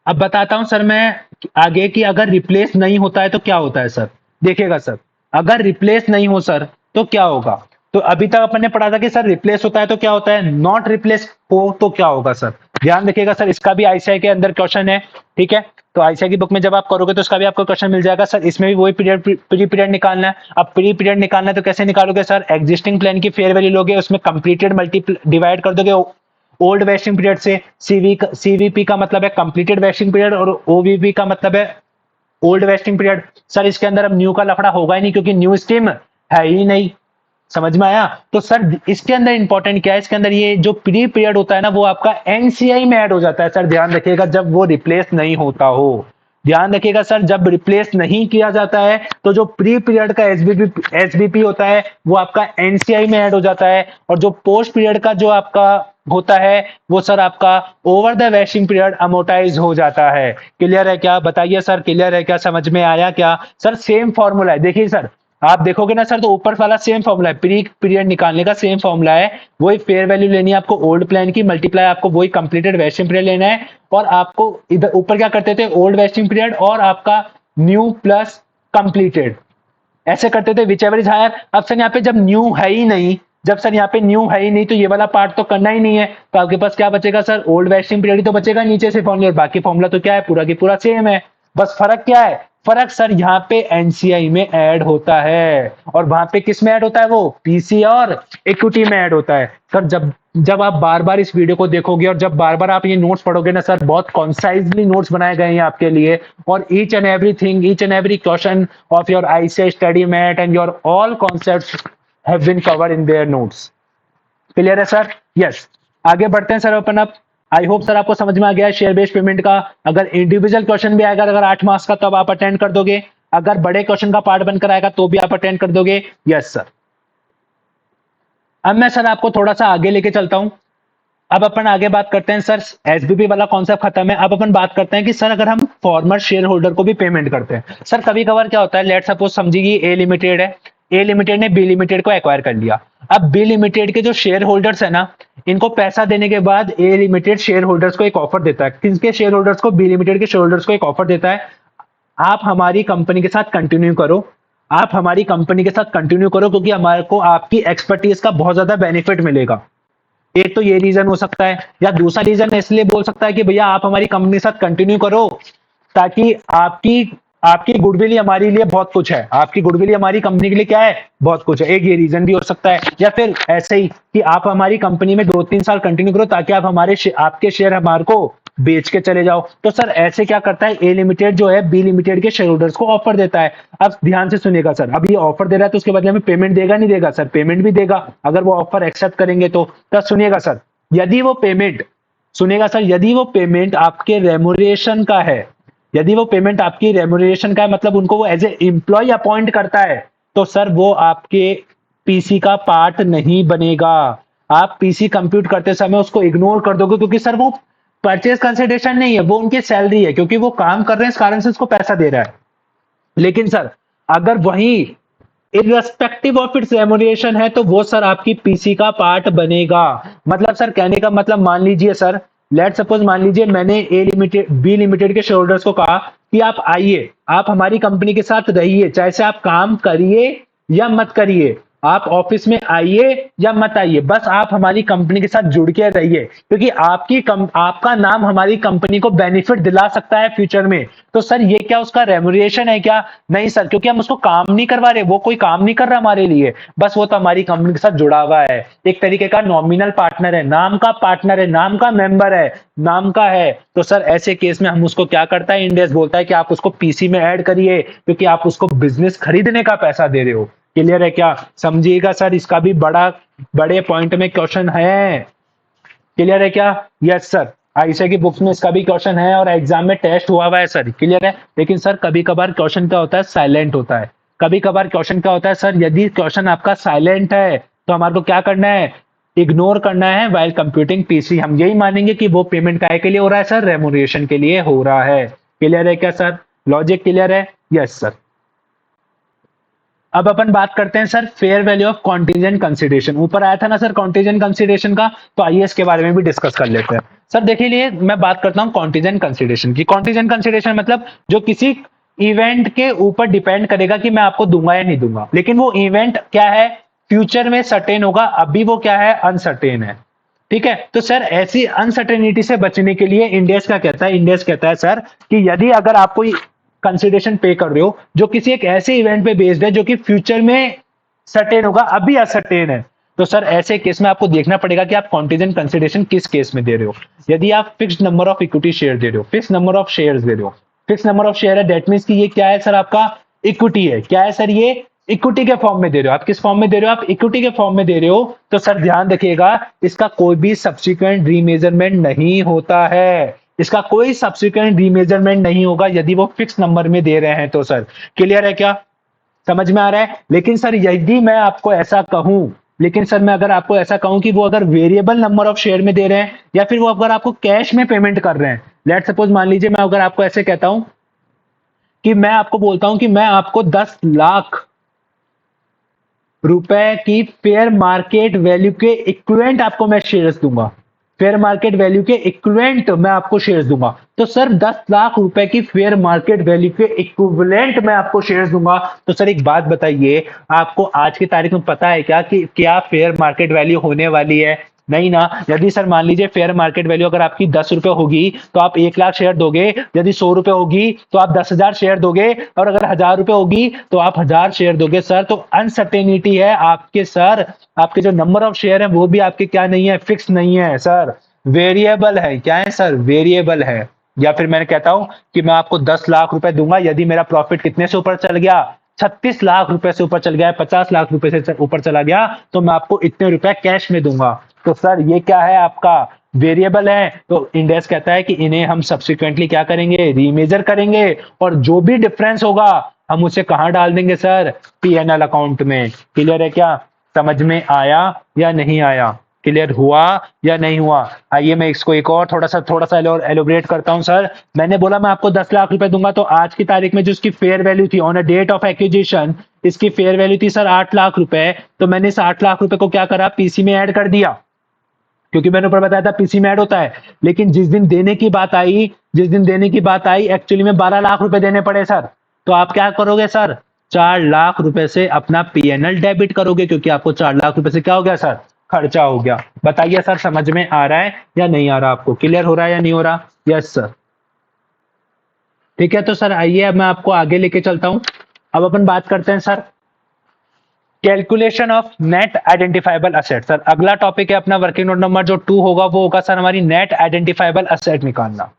अब बताता हूं सर मैं आगे कि अगर रिप्लेस नहीं होता है तो क्या होता है सर। देखिएगा सर, अगर रिप्लेस नहीं हो सर तो क्या होगा। तो अभी तक अपन ने पढ़ा था कि सर रिप्लेस होता है तो क्या होता है, नॉट रिप्लेस हो तो क्या होगा सर। ध्यान रखिएगा सर, इसका भी आईसीआई के अंदर क्वेश्चन है, ठीक है। तो आईसीआई की बुक में जब आप करोगे तो इसका भी आपको क्वेश्चन मिल जाएगा सर। इसमें भी वही पीरियड, प्री पीरियड निकालना है। अब प्री पीरियड निकालना है तो कैसे निकालोगे सर? एग्जिस्टिंग प्लान की फेयर वैल्यू लोगे, उसमें कंप्लीटेड मल्टी डिवाइड कर दोगे ओल्ड वेस्टिंग पीरियड से। सीवीपी का मतलब है कंप्लीटेड वेस्टिंग पीरियड, और ओवीपी का मतलब है ओल्ड वेस्टिंग पीरियड। सर इसके अंदर अब न्यू का लफड़ा होगा ही नहीं, क्योंकि न्यू स्कीम है ही नहीं। समझ में आया? तो सर इसके अंदर इंपॉर्टेंट क्या है, इसके अंदर ये जो प्री पीरियड होता है ना वो आपका एनसीआई में ऐड हो जाता है सर। ध्यान रखिएगा, जब वो रिप्लेस नहीं होता हो, ध्यान रखिएगा सर, जब रिप्लेस नहीं किया जाता है तो जो प्री पीरियड का एसबीपी होता है वो आपका एनसीआई में ऐड हो जाता है, और जो पोस्ट पीरियड का जो आपका होता है वो सर आपका over the vesting period amortise हो जाता है। क्लियर है क्या? बताइए सर, क्लियर है क्या? समझ में आया क्या? सर सेम फॉर्मूला है, देखिए सर, आप देखोगे ना सर तो ऊपर वाला सेम फॉर्मूला है, पीक पीरियड निकालने का सेम फॉर्मूला है। वही फेयर वैल्यू लेनी है आपको ओल्ड प्लान की, मल्टीप्लाई आपको वही कंप्लीटेड वेस्टिंग पीरियड लेना है। और आपको इधर ऊपर क्या करते थे, ओल्ड वेस्टिंग पीरियड और आपका न्यू प्लस कंप्लीटेड, ऐसे करते थे विच एवर इज हायर। अब सर यहाँ पे जब न्यू है ही नहीं, जब सर यहाँ पे न्यू है ही नहीं तो ये वाला पार्ट तो करना ही नहीं है, तो आपके पास क्या बचेगा सर, ओल्ड वेस्टिंग पीरियड ही तो बचेगा नीचे से फॉर्मूला, और बाकी फॉर्मूला तो क्या है, पूरा की पूरा सेम है। बस फर्क क्या है, फर्क सर यहाँ पे एनसीआई में ऐड होता है, और वहां पे किस में ऐड होता है, वो पीसी और इक्विटी में ऐड होता है। सर जब जब आप बार बार इस वीडियो को देखोगे और जब बार बार आप ये नोट्स पढ़ोगे ना सर, बहुत कॉन्साइजली नोट्स बनाए गए हैं आपके लिए, और each and everything, each and every question of your ICI study mat and your all concepts have been covered in their notes. Clear है सर? यस। आगे बढ़ते हैं सर अपन अब। आई होप सर आपको समझ में आ गया है शेयर बेस्ड पेमेंट का। अगर इंडिविजुअल क्वेश्चन भी आएगा अगर 8 मार्क्स का, तब आप अटेंड कर दोगे। अगर बड़े क्वेश्चन का पार्ट बनकर आएगा तो भी आप अटेंड कर दोगे। Yes sir. अब मैं सर आपको थोड़ा सा आगे लेके चलता हूं। अब अपन आगे बात करते हैं सर, एसबीपी वाला कॉन्सेप्ट खत्म है, अब अपन बात करते हैं कि सर अगर हम फॉर्मर शेयर होल्डर को भी पेमेंट करते हैं। सर कभी कभार क्या होता है, लेट सपोज समझिए ए लिमिटेड है, ए लिमिटेड ने बी लिमिटेड को एक्वायर कर लिया। अब बी लिमिटेड के जो शेयर होल्डर्स है ना, इनको पैसा देने के बाद ए लिमिटेड शेयर होल्डर्स को एक ऑफर देता है। किसके शेयर होल्डर्स को? बी लिमिटेड के शेयर होल्डर्स को एक ऑफर देता है, आप हमारी कंपनी के साथ कंटिन्यू करो, आप हमारी कंपनी के साथ कंटिन्यू करो, क्योंकि हमारे को आपकी एक्सपर्टीज का बहुत ज्यादा बेनिफिट मिलेगा। एक तो ये रीजन हो सकता है, या दूसरा रीजन इसलिए बोल सकता है कि भैया आप हमारी कंपनी के साथ कंटिन्यू करो, ताकि आपकी आपकी गुडविल ही हमारे लिए बहुत कुछ है, आपकी गुडविल ही हमारी कंपनी के लिए क्या है, बहुत कुछ है। एक ये रीजन भी हो सकता है, या फिर ऐसे ही कि आप हमारी कंपनी में 2-3 साल कंटिन्यू करो, ताकि आप आपके शेयर हमारे को बेच के चले जाओ। तो सर ऐसे क्या करता है, ए लिमिटेड जो है बी लिमिटेड के शेयर होल्डर्स को ऑफर देता है। अब ध्यान से सुनिएगा सर, अब ये ऑफर दे रहा है तो उसके बदले में पेमेंट देगा नहीं देगा? सर पेमेंट भी देगा, अगर वो ऑफर एक्सेप्ट करेंगे तो। सुनिएगा सर, यदि वो पेमेंट, सुनिएगा सर, यदि वो पेमेंट आपके रेमुनरेशन का है, यदि वो पेमेंट आपकी रेमुनरेशन का है, मतलब उनको वो एज ए एम्प्लॉय अपॉइंट करता है, तो सर वो आपके पीसी का पार्ट नहीं बनेगा। आप पीसी कंप्यूट करते समय उसको इग्नोर कर दोगे, क्योंकि सर वो परचेज कंसिडरेशन नहीं है, वो उनकी सैलरी है, क्योंकि वो काम कर रहे हैं इस कारण से उसको पैसा दे रहा है। लेकिन सर अगर वही इररेस्पेक्टिव ऑफ इट्स रेमुनरेशन है, तो वो सर आपकी पीसी का पार्ट बनेगा। मतलब सर कहने का मतलब, मान लीजिए सर, लेट सपोज मान लीजिए मैंने ए लिमिटेड बी लिमिटेड के शेयर होल्डर्स को कहा कि आप आइए, आप हमारी कंपनी के साथ रहिए, चाहे से आप काम करिए या मत करिए, आप ऑफिस में आइए या मत आइए, बस आप हमारी कंपनी के साथ जुड़ के रहिए, क्योंकि आपका नाम हमारी कंपनी को बेनिफिट दिला सकता है फ्यूचर में। तो सर ये क्या उसका रेमुनरेशन है क्या? नहीं सर, क्योंकि हम उसको काम नहीं करवा रहे, वो कोई काम नहीं कर रहा हमारे लिए, बस वो तो हमारी कंपनी के साथ जुड़ा हुआ है, एक तरीके का नॉमिनल पार्टनर है, नाम का पार्टनर है, नाम का मेंबर है, नाम का है। तो सर ऐसे केस में हम उसको क्या करता है, इंडेस बोलता है कि आप उसको पीसी में ऐड करिए, क्योंकि आप उसको बिजनेस खरीदने का पैसा दे रहे हो। क्लियर है क्या? समझिएगा सर, इसका भी बड़े पॉइंट में क्वेश्चन है। क्लियर है क्या? यस सर, आईसीआई की बुक्स में इसका भी क्वेश्चन है और एग्जाम में टेस्ट हुआ है सर। क्लियर है? लेकिन सर कभी कभार क्वेश्चन क्या होता है, साइलेंट होता है। कभी कभार क्वेश्चन क्या होता है सर, यदि क्वेश्चन आपका साइलेंट है तो हमारे को क्या करना है, इग्नोर करना है वाइल कंप्यूटिंग पीसी। हम यही मानेंगे कि वो पेमेंट काय के लिए हो रहा है सर, रेमुनरेशन के लिए हो रहा है। क्लियर है क्या सर? लॉजिक क्लियर है? Yes sir. अब अपन बात करते हैं sir fair value of contingent consideration. ऊपर आया था ना सर कॉन्टीजेंट कंसिडरेशन का, तो आइए इसके बारे में भी डिस्कस कर लेते हैं। सर देखिए लिए मैं बात करता हूं कॉन्टीजेंट कंसिडरेशन की। कॉन्टीजेंट कंसिडरेशन मतलब जो किसी इवेंट के ऊपर डिपेंड करेगा कि मैं आपको दूंगा या नहीं दूंगा, लेकिन वो इवेंट क्या है, फ्यूचर में सर्टेन होगा, अभी वो क्या है, अनसर्टेन है। ठीक है, तो सर ऐसी अनसर्टेनिटी से बचने के लिए इंडेक्स क्या कहता है, इंडेक्स कहता है सर कि यदि अगर आप कोई कंसिडरेशन पे कर रहे हो जो किसी एक ऐसे इवेंट पे बेस्ड है जो कि फ्यूचर में सर्टेन होगा, अभी असर्टेन है, तो सर ऐसे केस में आपको देखना पड़ेगा कि आप कॉन्टीजेंट कंसिडरेशन किस केस में दे रहे हो। यदि आप fixed number of equity share दे रहे हो, फिक्स नंबर ऑफ शेयर दे रहे हो, फिक्स नंबर ऑफ शेयर है, दैट मीन्स कि ये क्या है सर, आपका इक्विटी है। क्या है सर, ये इक्विटी के फॉर्म में दे रहे हो। आप किस फॉर्म में दे रहे हो, आप इक्विटी के फॉर्म में दे रहे हो, तो सर ध्यान रखिएगा इसका कोई भी सब्सिक्वेंट रीमेजरमेंट नहीं होता है, इसका कोई सब्सिक्वेंट रीमेजरमेंट नहीं होगा यदि वो फिक्स नंबर में दे रहे हैं तो सर। क्लियर है क्या? समझ में आ रहा है? लेकिन सर यदि मैं आपको ऐसा कहूं, लेकिन सर मैं अगर आपको ऐसा कहूं कि वो अगर वेरिएबल नंबर ऑफ शेयर में दे रहे हैं या फिर वो अगर आपको कैश में पेमेंट कर रहे हैं, लेट सपोज मान लीजिए मैं अगर आपको ऐसे कहता हूं कि मैं आपको बोलता हूं कि मैं आपको 10 लाख रुपए की फेयर मार्केट वैल्यू के इक्विवेलेंट आपको मैं शेयर्स दूंगा, फेयर मार्केट वैल्यू के इक्विवेलेंट मैं आपको शेयर्स दूंगा। तो सर 10 लाख रुपए की फेयर मार्केट वैल्यू के इक्विवेलेंट मैं आपको शेयर्स दूंगा। तो सर एक बात बताइए, आपको आज की तारीख में पता है क्या कि क्या फेयर मार्केट वैल्यू होने वाली है? नहीं ना। यदि सर मान लीजिए फेयर मार्केट वैल्यू अगर आपकी 10 रुपए होगी तो आप 1 लाख शेयर दोगे, यदि 100 रुपए होगी तो आप 10 हजार शेयर दोगे, और अगर 1000 रुपए होगी तो आप 1000 शेयर दोगे। सर तो अनसर्टेनिटी है आपके सर, आपके जो नंबर ऑफ शेयर है वो भी आपके क्या नहीं है, फिक्स नहीं है सर, वेरिएबल है। क्या है सर? वेरिएबल है। या फिर मैं कहता हूं कि मैं आपको 10 लाख रुपए दूंगा, यदि मेरा प्रॉफिट कितने से ऊपर चल गया, 36 लाख रुपए से ऊपर चल गया, 50 लाख रुपए से ऊपर चला गया, तो मैं आपको इतने रुपए कैश में दूंगा। तो सर ये क्या है आपका? वेरिएबल है। तो इंडेक्स कहता है कि इन्हें हम सब्सिक्वेंटली क्या करेंगे, रीमेजर करेंगे, और जो भी डिफरेंस होगा हम उसे कहां डाल देंगे सर? पीएनएल अकाउंट में। क्लियर है क्या? समझ में आया या नहीं आया? क्लियर हुआ या नहीं हुआ? आइए मैं इसको एक और थोड़ा सा एलोबरेट करता हूं सर। मैंने बोला मैं आपको 10 लाख रुपए दूंगा, तो आज की तारीख में जो इसकी फेयर वैल्यू थी on a date of acquisition, इसकी फेयर वैल्यू थी सर 8 लाख रुपए। तो मैंने इस 8 लाख रुपए को क्या करा, पीसी में ऐड कर दिया, क्योंकि मैंने ऊपर बताया था पीसी में ऐड होता है। लेकिन जिस दिन देने की बात आई एक्चुअली में 12 लाख रुपए देने पड़े सर। तो आप क्या करोगे सर? 4 लाख रुपए से अपना पीएनएल डेबिट करोगे, क्योंकि आपको 4 लाख रुपए से क्या हो गया सर? खर्चा हो गया। बताइए सर समझ में आ रहा है या नहीं आ रहा? आपको क्लियर हो रहा है या नहीं हो रहा? Yes sir. ठीक है, तो सर आइए अब मैं आपको आगे लेके चलता हूं। अब अपन बात करते हैं sir calculation of net identifiable asset. Sir अगला टॉपिक है अपना वर्किंग नोट नंबर जो 2 होगा, वो होगा सर हमारी नेट आइडेंटिफाइबल असेट निकालना।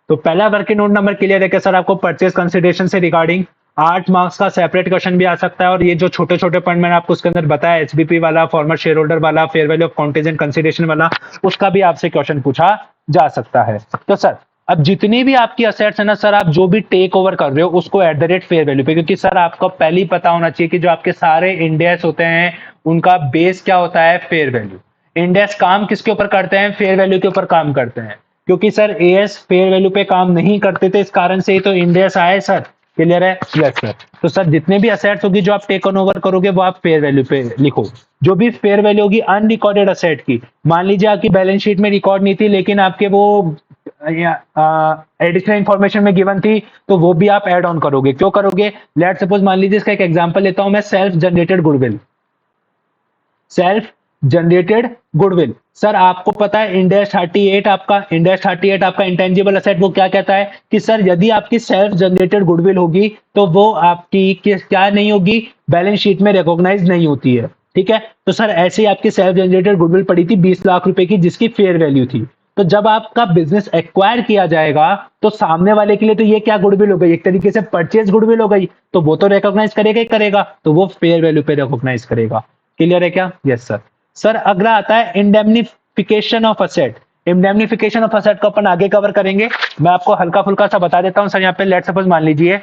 तो पहला वर्किंग नोट नंबर क्लियर है कि सर आपको परचेज कंसिडरेशन से रिगार्डिंग 8 मार्क्स का सेपरेट क्वेश्चन भी आ सकता है, और ये जो छोटे छोटे पॉइंट मैंने आपको उसके अंदर बताया, एचबीपी वाला, फॉर्मर शेयर होल्डर वाला, फेयर वैल्यू ऑफ कॉन्टेजेंट कंसिडरेशन वाला, उसका भी आपसे क्वेश्चन पूछा जा सकता है। तो सर अब जितनी भी आपकी असेट्स है ना सर, आप जो भी टेक ओवर कर रहे हो उसको at the rate fair value पे, क्योंकि सर आपको पहले ही पता होना चाहिए कि जो आपके सारे इंडेक्स होते हैं उनका बेस क्या होता है? Fair value. इंडेक्स काम किसके ऊपर करते हैं? फेयर वैल्यू के ऊपर काम करते हैं। क्योंकि सर एएस फेयर वैल्यू पे काम नहीं करते थे, इस कारण से ही तो इंडेक्स आए सर। क्लियर है? Yes sir. तो सर जितने भी असेट्स होगी जो आप टेक ऑन ओवर करोगे वो आप फेयर वैल्यू पे लिखो। जो भी फेयर वैल्यू होगी अनरिकॉर्डेड असेट की, मान लीजिए आपकी बैलेंस शीट में रिकॉर्ड नहीं थी लेकिन आपके वो एडिशनल इंफॉर्मेशन में गिवन थी, तो वो भी आप ऐड ऑन करोगे। क्यों करोगे? लेट सपोज मान लीजिए इसका एक एग्जांपल लेता हूं मैं, self generated goodwill. Self generated goodwill, sir आपको पता है इंडेक्स 38 आपका इंटेंजिबल असेट वो क्या कहता है कि सर यदि आपकी सेल्फ जनरेटेड गुडविल होगी तो वो आपकी क्या नहीं होगी? बैलेंस शीट में रिकॉग्नाइज नहीं होती है। ठीक है, तो सर ऐसे ही आपकी सेल्फ जनरेटेड गुडविल पड़ी थी 20 लाख रुपए की, जिसकी फेयर वैल्यू थी। तो जब आपका बिजनेस एक्वायर किया जाएगा तो सामने वाले के लिए तो ये क्या गुडविल हो गई? एक तरीके से परचेज गुडविल हो गई, तो वो तो रिकॉग्नाइज करेगा ही करेगा, तो वो फेयर वैल्यू पे रिकॉग्नाइज करेगा। क्लियर है क्या? Yes sir. सर अगला आता है indemnification of asset. Indemnification of asset को अपन आगे कवर करेंगे, मैं आपको हल्का फुल्का सा बता देता हूं सर। यहाँ पे लेट सपोज मान लीजिए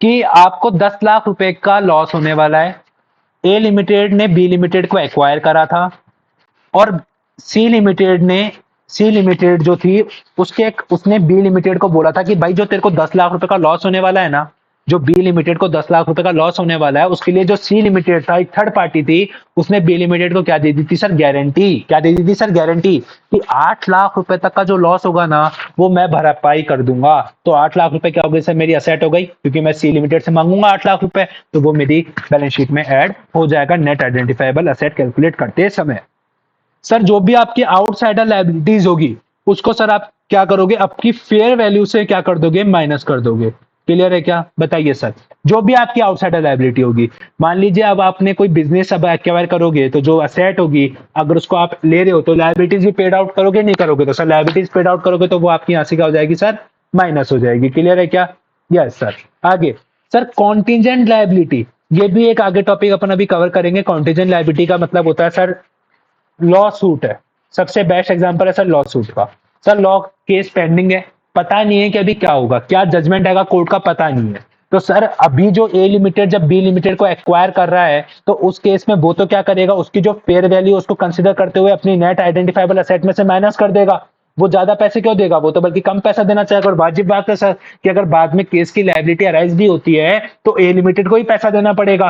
कि आपको 10 लाख रुपए का लॉस होने वाला है। ए लिमिटेड ने बी लिमिटेड को एक्वायर करा था, और सी लिमिटेड जो थी उसने बी लिमिटेड को बोला था कि भाई जो तेरे को 10 लाख रुपए का लॉस होने वाला है ना, जो बी लिमिटेड को 10 लाख रुपए का लॉस होने वाला है, उसके लिए जो सी लिमिटेड था, एक थर्ड पार्टी थी, उसने बी लिमिटेड को क्या दे दी थी सर? गारंटी। क्या दे दी थी सर? गारंटी कि 8 लाख रुपए तक का जो लॉस होगा ना वो मैं भरपाई कर दूंगा। तो 8 लाख रुपए क्या हो गई सर? मेरी असेट हो गई, क्योंकि मैं सी लिमिटेड से मांगूंगा 8 लाख रुपए, तो वो मेरी बैलेंस शीट में ऐड हो जाएगा नेट आइडेंटिफाइबल असेट कैलकुलेट करते समय। सर जो भी आपकी आउटसाइडर लायबिलिटीज होगी उसको सर आप क्या करोगे? आपकी फेयर वैल्यू से क्या कर दोगे? माइनस कर दोगे। क्लियर है क्या? बताइए सर। जो भी आपकी आउटसाइडर लायबिलिटी होगी, मान लीजिए अब आपने कोई बिजनेस अब एक्वायर करोगे, तो जो असेट होगी अगर उसको आप ले रहे हो तो लायबिलिटीज भी पेड आउट करोगे, नहीं करोगे? तो सर लायबिलिटीज पेड आउट करोगे तो वो आपकी यहां से क्या हो जाएगी सर? माइनस हो जाएगी। क्लियर है क्या? Yes sir. आगे सर कॉन्टिजेंट लायबिलिटी, ये भी एक आगे टॉपिक अपन अभी कवर करेंगे। कॉन्टिजेंट लायबिलिटी का मतलब होता है सर लॉ सूट है। सबसे बेस्ट एग्जांपल है सर लॉ सूट का। सर लॉ केस पेंडिंग है, पता नहीं है कि अभी क्या होगा, क्या जजमेंट आएगा कोर्ट का, पता नहीं है। तो सर अभी जो ए लिमिटेड जब बी लिमिटेड को एक्वायर कर रहा है तो उस केस में वो तो क्या करेगा, उसकी जो फेयर वैल्यू उसको कंसिडर करते हुए अपनी नेट आइडेंटिफाइबल असेट में से माइनस कर देगा। वो ज्यादा पैसे क्यों देगा, वो तो बल्कि कम पैसा देना चाहेगा। और वाजिब बात है सर कि अगर बाद में केस की लायबिलिटी अराइज भी होती है तो ए लिमिटेड को ही पैसा देना पड़ेगा,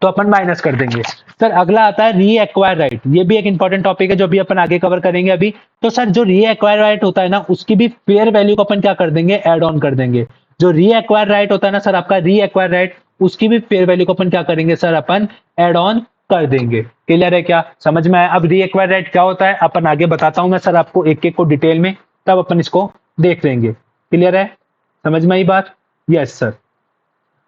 तो अपन माइनस कर देंगे। सर अगला आता है री एक्वायर राइट, ये भी एक इंपॉर्टेंट टॉपिक है जो भी अपन आगे कवर करेंगे अभी। तो सर जो री एक्वायर राइट होता है ना, उसकी भी फेयर वैल्यू को अपन क्या कर देंगे, एड ऑन कर देंगे। जो री एक्वायर राइट होता है ना सर, आपका री एक्वायर राइट, उसकी भी फेयर वैल्यू को अपन क्या करेंगे सर, अपन एड ऑन कर देंगे। क्लियर है, क्या समझ में आया? अब री एक्वायर राइट क्या होता है अपन आगे बताता हूं मैं सर आपको एक एक को डिटेल में, तब अपन इसको देख लेंगे। क्लियर है, समझ में आई बात? Yes sir.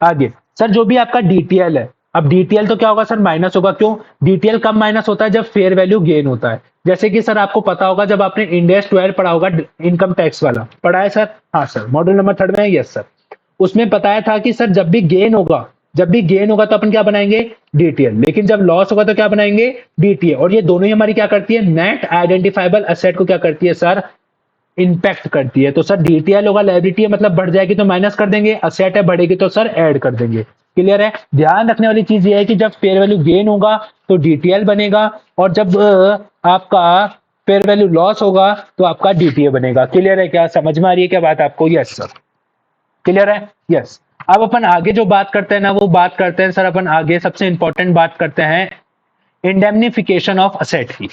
आगे सर जो भी आपका डीटीएल है, अब डीटीएल तो क्या होगा सर, माइनस होगा। क्यों? डीटीएल कब माइनस होता है, जब फेयर वैल्यू गेन होता है। जैसे कि सर आपको पता होगा जब आपने इंडेक्स 12 पढ़ा होगा, इनकम टैक्स वाला पढ़ा है सर? हाँ सर, मॉड्यूल नंबर 3 में। Yes sir. उसमें बताया था कि सर जब भी गेन होगा, जब भी गेन होगा तो अपन क्या बनाएंगे, डीटीएल। लेकिन जब लॉस होगा तो क्या बनाएंगे, डीटीए। और ये दोनों ही हमारी क्या करती है, नेट आइडेंटिफाइबल असेट को क्या करती है सर, इंपैक्ट करती है। तो सर डीटीएल होगा, लायबिलिटी है मतलब बढ़ जाएगी तो माइनस कर देंगे, असेट है बढ़ेगी तो सर ऐड कर देंगे। क्लियर है? ध्यान रखने वाली चीज ये है कि जब फेयर वैल्यू गेन होगा तो डीटीएल बनेगा, और जब आपका फेयर वैल्यू लॉस होगा तो आपका डीटीए बनेगा। क्लियर है, क्या समझ में आ रही है क्या बात आपको? Yes sir. क्लियर है? यस। अब अपन आगे जो बात करते हैं ना, वो बात करते हैं सर अपन आगे सबसे इंपॉर्टेंट बात करते हैं इंडेमनिफिकेशन ऑफ असेट की।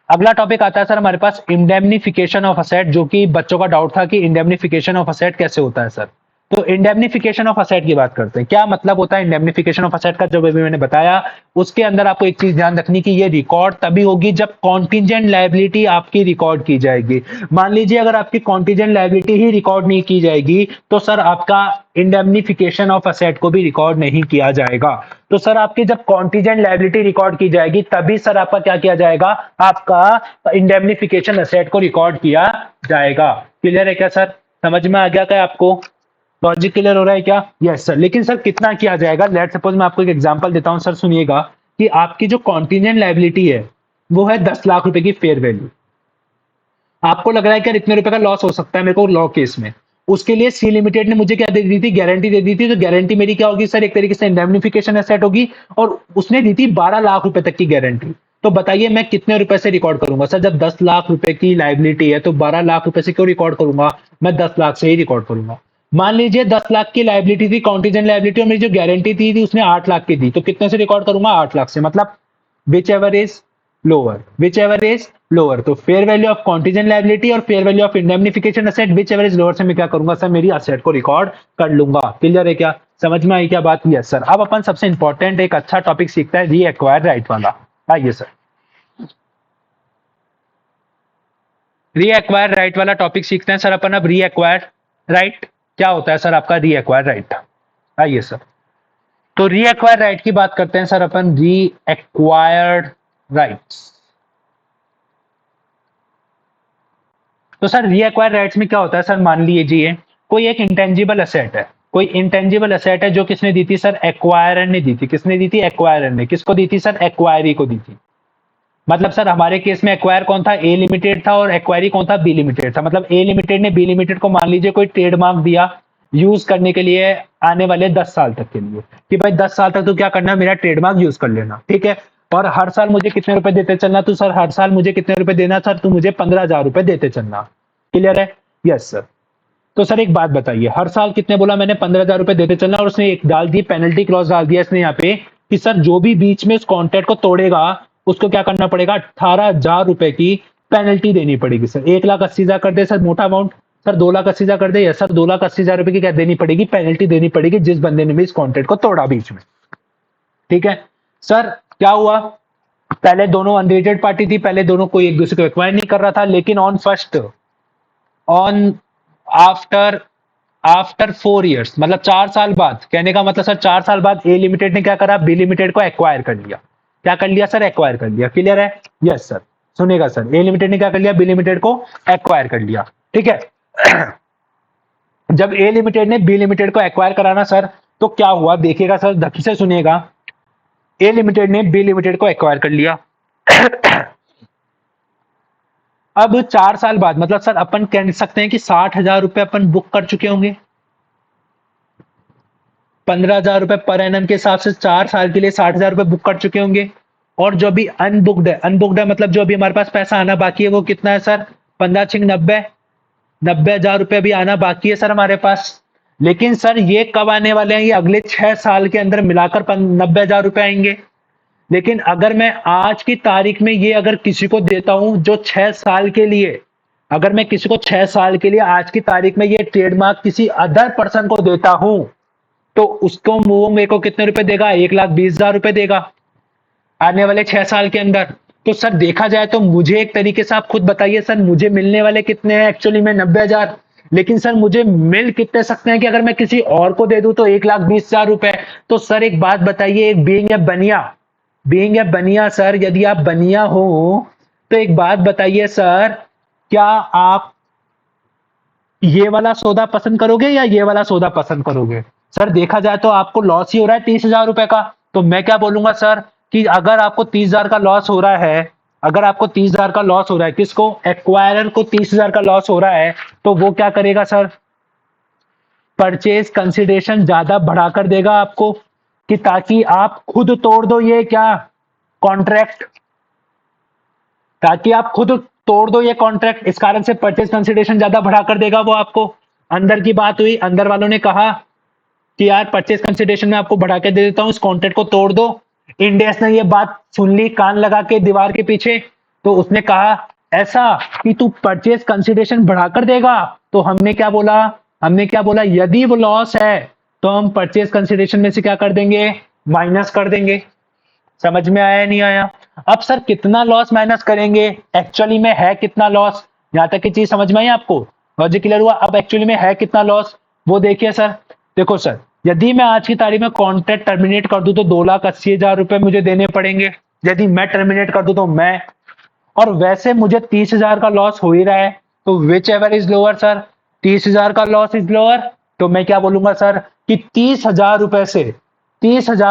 अगला टॉपिक आता है सर हमारे पास इंडेमनिफिकेशन ऑफ असेट, जो कि बच्चों का डाउट था कि इंडेमनिफिकेशन ऑफ असेट कैसे होता है सर। तो इंडेमनिफिकेशन ऑफ असेट की बात करते हैं। क्या मतलब होता है इंडेमनिफिकेशन ऑफ असेट का, जो अभी मैंने बताया उसके अंदर आपको एक चीज ध्यान रखनी कि ये रिकॉर्ड तभी होगी जब कॉन्टिजेंट लायबिलिटी आपकी रिकॉर्ड की जाएगी। मान लीजिए अगर आपकी कॉन्टिजेंट लायबिलिटी ही रिकॉर्ड नहीं की जाएगी तो सर आपका इंडेमनिफिकेशन ऑफ असेट को भी रिकॉर्ड नहीं किया जाएगा। तो सर आपकी जब कॉन्टिजेंट लायबिलिटी रिकॉर्ड की जाएगी तभी सर आपका क्या किया जाएगा, आपका इंडेमनिफिकेशन असेट को रिकॉर्ड किया जाएगा। क्लियर है क्या सर? समझ में आ गया क्या आपको? लॉजिक क्लियर हो रहा है क्या? Yes sir. लेकिन सर कितना किया जाएगा, लेट सपोज मैं आपको एक एग्जांपल देता हूं सर, सुनिएगा कि आपकी जो कॉन्टिजेंट लायबिलिटी है वो है 10 लाख रुपए की फेयर वैल्यू। आपको लग रहा है कि यार इतने रुपए का लॉस हो सकता है मेरे को लॉ केस में, उसके लिए सी लिमिटेड ने मुझे क्या दे दी थी, गारंटी दे दी थी। तो गारंटी मेरी क्या होगी सर, एक तरीके से इंडेमनिफिकेशन एसेट होगी, और उसने दी थी 12 लाख रुपए तक की गारंटी। तो बताइए मैं कितने रुपए से रिकॉर्ड करूंगा सर, जब 10 लाख रुपए की लाइबिलिटी है तो 12 लाख रुपए से क्यों रिकॉर्ड करूंगा, मैं 10 लाख से ही रिकॉर्ड करूंगा। मान लीजिए 10 लाख की लाइबिलिटी थी कॉन्टीजेंट लाइबिलिटी, और मेरी जो गारंटी थी उसने 8 लाख की दी, तो कितने से रिकॉर्ड करूंगा, 8 लाख से। मतलब whichever is lower, whichever is lower. तो fair value of contingent liability और fair value of indemnification asset, whichever is lower से मैं क्या करूंगा सर, मेरी असेट को रिकॉर्ड कर लूंगा। क्लियर है क्या? समझ में आई क्या बात? Yes sir. अब अपन सबसे इंपॉर्टेंट एक अच्छा टॉपिक सीखता है री एक्वायर राइट वाला। आइए सर, री एक्वायर राइट वाला टॉपिक सीखते हैं सर अपन। अब री एक्वायर राइट क्या होता है सर आपका, री एक्वायर राइट। आइए सर, तो री एक्वायर राइट की बात करते हैं सर अपन। री एक्वायर्ड राइट्स, तो सर रीएक्वायर राइट्स में क्या होता है सर, मान लीजिए कोई एक इंटेंजिबल असेट है, कोई इंटेंजिबल असेट है जो किसने दी थी सर, एक्वायरर ने दी थी। किसने दी थी? एक्वायरर ने। किसको दी थी सर? एक्वायरी को दी थी। मतलब सर हमारे केस में एक्वायर कौन था, ए लिमिटेड था, और एक्वायरी कौन था, बी लिमिटेड था। मतलब ए लिमिटेड ने बी लिमिटेड को मान लीजिए कोई ट्रेडमार्क दिया यूज करने के लिए आने वाले 10 साल तक के लिए, कि भाई 10 साल तक तो क्या करना, मेरा ट्रेडमार्क यूज कर लेना, ठीक है। और हर साल मुझे कितने रुपए देते चलना, तो सर हर साल मुझे कितने रुपए देना सर, तो मुझे 15,000 रुपए देते चलना। क्लियर है? Yes sir. तो सर एक बात बताइए, हर साल कितने बोला मैंने, 15,000 रुपए देते चलना, और उसने एक डाल दी पेनल्टी क्लॉज डाल दिया इसने यहाँ पे कि सर जो भी बीच में उस कॉन्ट्रैक्ट को तोड़ेगा उसको क्या करना पड़ेगा, 18,000 रुपए की पेनल्टी देनी पड़ेगी। सर 1,80,000 कर दे सर, मोटा अमाउंट। सर 2,80,000 कर दे, या सर 2,80,000 रुपए की क्या देनी पड़ेगी, पेनल्टी देनी पड़ेगी जिस बंदे ने भी इस कॉन्ट्रैक्ट को तोड़ा बीच में। ठीक है सर। क्या हुआ, पहले दोनों अनरेटेड पार्टी थी, पहले दोनों कोई एक दूसरे को एक्वायर नहीं कर रहा था, लेकिन ऑन आफ्टर आफ्टर 4 इयर्स, मतलब 4 साल बाद, कहने का मतलब सर 4 साल बाद ए लिमिटेड ने क्या करा, बी लिमिटेड को एक्वायर कर लिया। क्या कर लिया सर? एक्वायर कर लिया। क्लियर है? Yes sir. सुनेगा सर, ए लिमिटेड ने क्या कर लिया, बी लिमिटेड को एक्वायर कर लिया। ठीक है। जब ए लिमिटेड ने बी लिमिटेड को एक्वायर कराना सर, तो क्या हुआ देखिएगा सर, धक्की से सुनिएगा। ए लिमिटेड ने बी लिमिटेड को एक्वायर कर लिया। अब 4 साल बाद, मतलब सर अपन कह सकते हैं कि 60,000 रुपए अपन बुक कर चुके होंगे। 15,000 रुपए पर एनम के हिसाब से 4 साल के लिए 60,000 रुपए बुक कर चुके होंगे। और जो अभी अनबुक्ड है मतलब जो अभी हमारे पास पैसा आना बाकी है वो कितना है सर? 15 6 90, 90,000 रुपए अभी आना बाकी है सर हमारे पास। लेकिन सर ये कब आने वाले हैं? ये अगले 6 साल के अंदर मिलाकर 90,000 रुपए आएंगे। लेकिन अगर मैं आज की तारीख में ये अगर किसी को देता हूं जो 6 साल के लिए, अगर मैं किसी को 6 साल के लिए आज की तारीख में ये ट्रेडमार्क किसी अदर पर्सन को देता हूं तो उसको वो मेरे को कितने रुपए देगा? 1,20,000 रुपए देगा आने वाले 6 साल के अंदर। तो सर देखा जाए तो मुझे एक तरीके से आप खुद बताइए सर, मुझे मिलने वाले कितने हैं एक्चुअली में? 90,000। लेकिन सर मुझे मिल कितने सकते हैं कि अगर मैं किसी और को दे दूं तो 1,20,000 रुपए। तो सर एक बात बताइए, एक बीइंग ए बनिया सर, यदि आप बनिया हो तो एक बात बताइए सर, क्या आप ये वाला सौदा पसंद करोगे या ये वाला सौदा पसंद करोगे? सर देखा जाए तो आपको लॉस ही हो रहा है 30,000 रुपए का। तो मैं क्या बोलूंगा सर कि अगर आपको 30,000 का लॉस हो रहा है, अगर आपको 30,000 का लॉस हो रहा है, किसको? एक्वायरर को 30,000 का लॉस हो रहा है, तो वो क्या करेगा सर? परचेज कंसिडरेशन ज्यादा बढ़ाकर देगा आपको कि ताकि आप खुद तोड़ दो ये क्या कॉन्ट्रैक्ट, ताकि आप खुद तोड़ दो ये कॉन्ट्रैक्ट। इस कारण से परचेज कंसिडरेशन ज्यादा बढ़ाकर देगा वो आपको। अंदर की बात हुई, अंदर वालों ने कहा कि यार परचेज कंसिडरेशन में आपको बढ़ा के दे देता हूं, इस कॉन्ट्रैक्ट को तोड़ दो। इंडियस ने ये बात सुन ली कान लगा के दीवार के पीछे, तो उसने कहा ऐसा कि तू परचेज कंसिडरेशन बढ़ाकर देगा। तो हमने क्या बोला, यदि वो लॉस है तो हम परचेज कंसिडरेशन में से क्या कर देंगे? माइनस कर देंगे। समझ में आया नहीं आया? अब सर कितना लॉस माइनस करेंगे? एक्चुअली में है कितना लॉस? यहां तक की चीज समझ में आई आपको? लॉजिक क्लियर हुआ? अब एक्चुअली में है कितना लॉस वो देखिए सर। देखो सर, यदि मैं आज की तारीख में कॉन्ट्रैक्ट टर्मिनेट कर दूं तो 2,80,000 रुपए मुझे देने पड़ेंगे। यदि मैं टर्मिनेट कर दूं तो मैं, और वैसे मुझे 30,000 का लॉस हो ही रहा है, तो which ever is lower sir? 30,000 का लॉस इज लोअर। तो मैं क्या बोलूंगा सर कि 30,000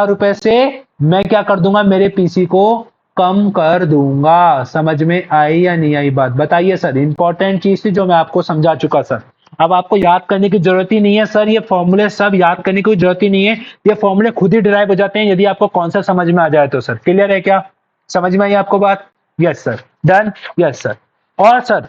रुपए से मैं क्या कर दूंगा? मेरे पीसी को कम कर दूंगा। समझ में आई या नहीं आई बात? बताइए सर। इंपॉर्टेंट चीज थी जो मैं आपको समझा चुका सर। अब आपको याद करने की जरूरत ही नहीं है सर, ये फॉर्मूले सब याद करने की जरूरत ही नहीं है, ये फॉर्मूले खुद ही डिराइव हो जाते हैं यदि आपको कॉन्सेप्ट समझ में आ जाए तो। सर क्लियर है क्या? समझ में आई आपको बात? Yes sir, done, yes sir. और सर